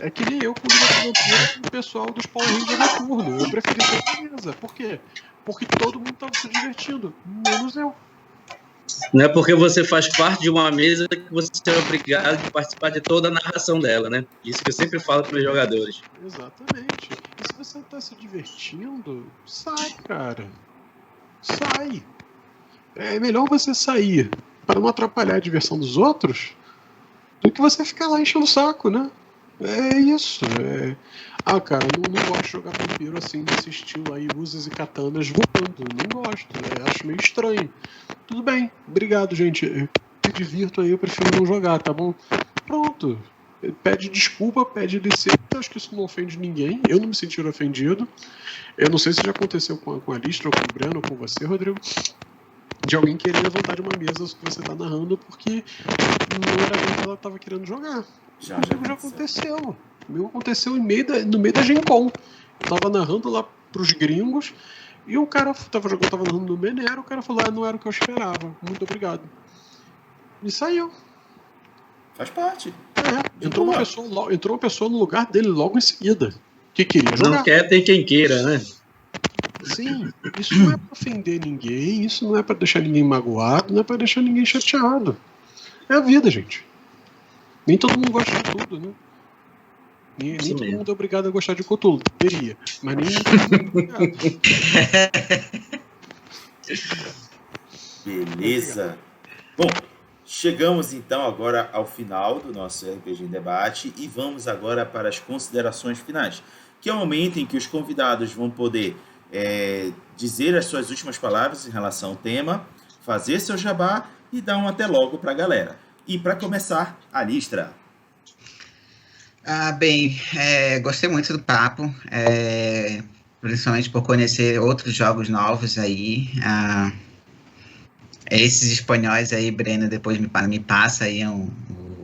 É que nem eu quando eu com o pessoal dos Power Rangers noturno. Eu preferi ser da mesa. Por quê? Porque todo mundo estava se divertindo, menos eu. Não é porque você faz parte de uma mesa que você é obrigado a participar de toda a narração dela, né? Isso que eu sempre falo para os jogadores. Exatamente. E se você está se divertindo, sai, cara. Sai. É melhor você sair para não atrapalhar a diversão dos outros do que você ficar lá enchendo o saco, né? É isso. Cara, não gosto de jogar vampiro assim, nesse estilo aí, usas e katanas voando. Não gosto, acho meio estranho. Tudo bem, obrigado, gente. Eu me divirto aí, eu prefiro não jogar, tá bom? Pronto. Pede desculpa, pede licença, acho que isso não ofende ninguém. Eu não me senti ofendido. Eu não sei se já aconteceu com a Listra, ou com o Breno, ou com você, Rodrigo, de alguém querer levantar de uma mesa que você tá narrando porque não era bem que ela tava querendo jogar. Já aconteceu. O meu aconteceu no meio da Gen Con. Eu tava narrando lá pros gringos e o cara tava narrando no Menero, o cara falou, não era o que eu esperava. Muito obrigado. E saiu. Faz parte. Entrou uma pessoa no lugar dele logo em seguida. Que queria jogar. Não quer, tem quem queira, né? Sim, isso não é pra ofender ninguém, isso não é pra deixar ninguém magoado, não é pra deixar ninguém chateado. É a vida, gente. Nem todo mundo gosta de tudo, né? Nem todo mundo é obrigado a gostar de Cthulhu. Deveria. Mas nem todo mundo é obrigado. Beleza. Bom, chegamos então agora ao final do nosso RPG em Debate e vamos agora para as considerações finais, que é o momento em que os convidados vão poder dizer as suas últimas palavras em relação ao tema, fazer seu jabá e dar um até logo para a galera. E para começar, a Listra. Bem, gostei muito do papo, principalmente por conhecer outros jogos novos aí. Esses espanhóis aí, Breno, depois me passa aí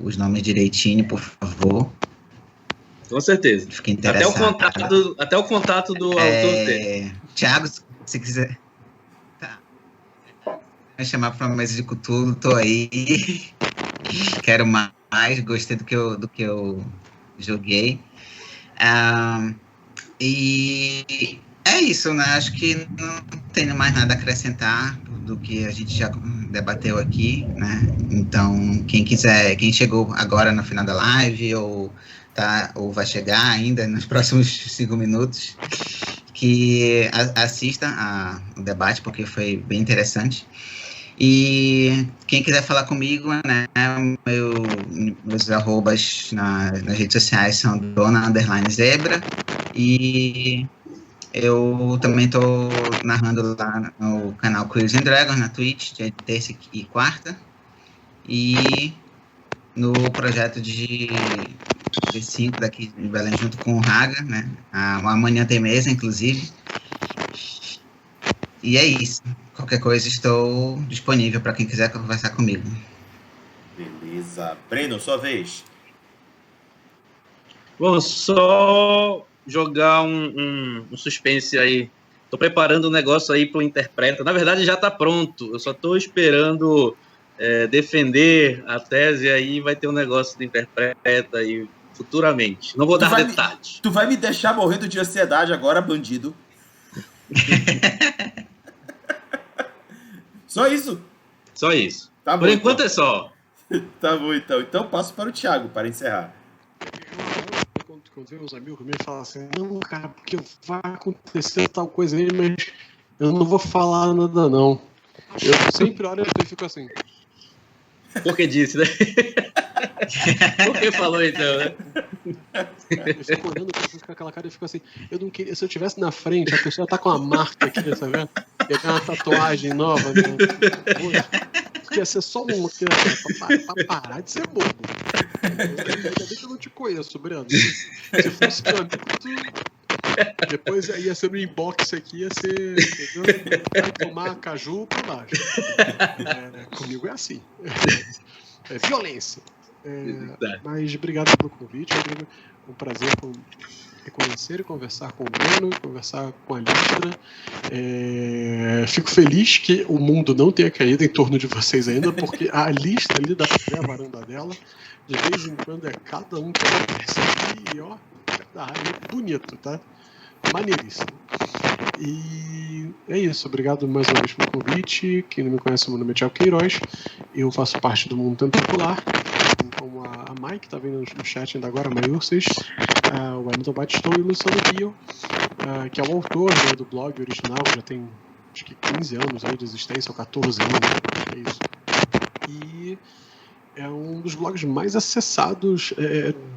os nomes direitinho, por favor. Com certeza. Fiquei interessado. Até o contato do autor dele. Thiago, se quiser. Tá. Vai chamar para uma mesa de Cthulhu, tô aí. Quero mais, gostei do que eu joguei. E é isso, né? Acho que não tenho mais nada a acrescentar do que a gente já debateu aqui, né? Então, quem chegou agora no final da live ou vai chegar ainda nos próximos 5 minutos, que assista o debate, porque foi bem interessante. E quem quiser falar comigo, né, meus arrobas nas redes sociais são Dona_Zebra, e Eu também tô narrando lá no canal Cruise and Dragons, na Twitch, de terça e quarta. E no projeto de D5 daqui de Belém, junto com o Raga, né? Amanhã tem mesa, inclusive. E é isso. Qualquer coisa, estou disponível para quem quiser conversar comigo. Beleza. Breno, sua vez. Bom, só jogar um suspense aí. Tô preparando um negócio aí pro Interpreta. Na verdade, já tá pronto. Eu só tô esperando defender a tese, aí vai ter um negócio do Interpreta aí futuramente. Não vou dar detalhes. Tu vai me deixar morrendo de ansiedade agora, bandido. Só isso? Só isso. Tá bom, por enquanto então. é só. Tá bom, então. Então passo para o Thiago, para encerrar. Quando vem uns amigos meus falam assim, não, cara, porque vai acontecer tal coisa aí, mas eu não vou falar nada, não. Eu sempre olho e fico assim. Por que disse, né? Por que falou então, né? Eu fico olhando com aquela cara e fico assim, eu não queria, se eu estivesse na frente, a pessoa tá com uma marca aqui, sabe? Ia ter uma tatuagem nova, né? Porque ia ser só uma aqui, pra parar de ser bobo. Ainda bem que eu não te conheço, Breno. Se fosse meu amigo, depois ia ser no inbox aqui, ia ser, entendeu? Vai tomar caju por baixo. Comigo é assim. É violência. Mas obrigado pelo convite, Rodrigo. É um prazer conhecer e conversar com o Bruno, conversar com a Listra. Fico feliz que o mundo não tenha caído em torno de vocês ainda, porque a Listra ali dá pra ver a varanda dela. De vez em quando é cada um que aparece aqui e ó, é bonito, tá? Maneiríssimo. E é isso, obrigado mais uma vez pelo convite. Quem não me conhece, meu nome é Thiago Queiroz. Eu faço parte do Mundo Tentacular, como a Mai, que está vendo no chat ainda agora, a Mai Urses, o Hamilton Batistão e o Luciano Rio, que é o autor, né, do blog original, já tem acho que 15 anos aí de existência, ou 14 anos, é isso. E é um dos blogs mais acessados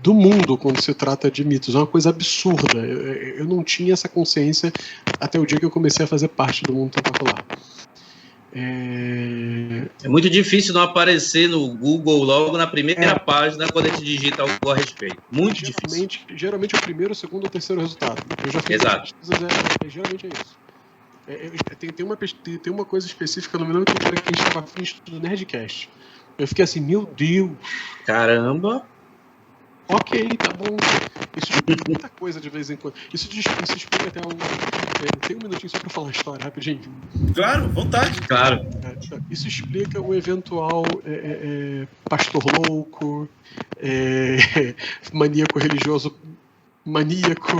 do mundo quando se trata de mitos. É uma coisa absurda. Eu não tinha essa consciência até o dia que eu comecei a fazer parte do Mundo Tentacular. É muito difícil não aparecer no Google logo na primeira página quando a gente digita algo a respeito. Muito difícil. Geralmente é o primeiro, o segundo ou o terceiro resultado. Eu já fiz Exato. pesquisas, geralmente é isso. Tem uma coisa específica, não me lembro que era que a gente estava afim do Nerdcast. Eu fiquei assim, meu Deus. Caramba. Ok, tá bom. Isso explica muita coisa de vez em quando. Isso explica até tem um minutinho só pra falar a história, rapidinho. Claro, vontade. Claro. Isso explica o eventual pastor louco, maníaco religioso maníaco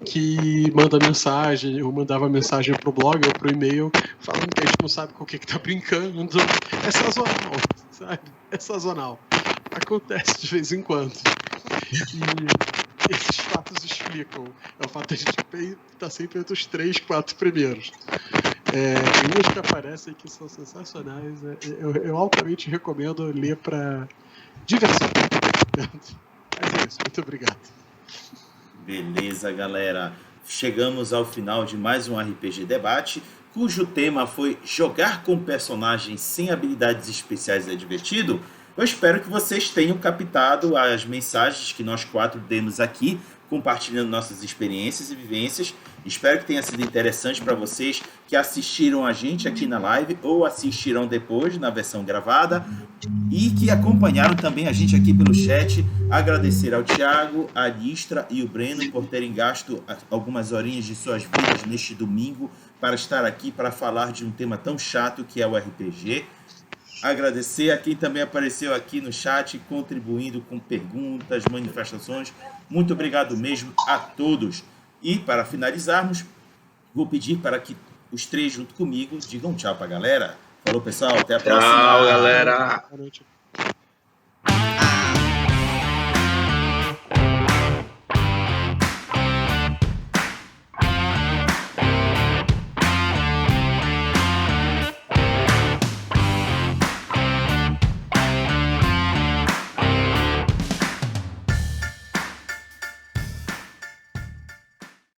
que manda mensagem, ou mandava mensagem pro blog ou pro e-mail falando que a gente não sabe com o que tá brincando. É sazonal, sabe? É sazonal. Acontece de vez em quando. E esses fatos explicam. É o fato de a gente estar sempre entre os 3, 4 primeiros. Tem uns que aparecem que são sensacionais. Eu altamente recomendo ler para diversão. Mas é isso. Muito obrigado. Beleza, galera. Chegamos ao final de mais um RPG Debate, cujo tema foi jogar com personagens sem habilidades especiais é divertido. Eu espero que vocês tenham captado as mensagens que nós 4 demos aqui, compartilhando nossas experiências e vivências. Espero que tenha sido interessante para vocês que assistiram a gente aqui na live ou assistirão depois na versão gravada e que acompanharam também a gente aqui pelo chat. Agradecer ao Thiago, a Listra e o Breno por terem gasto algumas horinhas de suas vidas neste domingo para estar aqui para falar de um tema tão chato que é o RPG. Agradecer a quem também apareceu aqui no chat, contribuindo com perguntas, manifestações. Muito obrigado mesmo a todos. E para finalizarmos, vou pedir para que os 3 junto comigo digam tchau para a galera. Falou, pessoal. Até a próxima. Tchau, galera. Boa noite.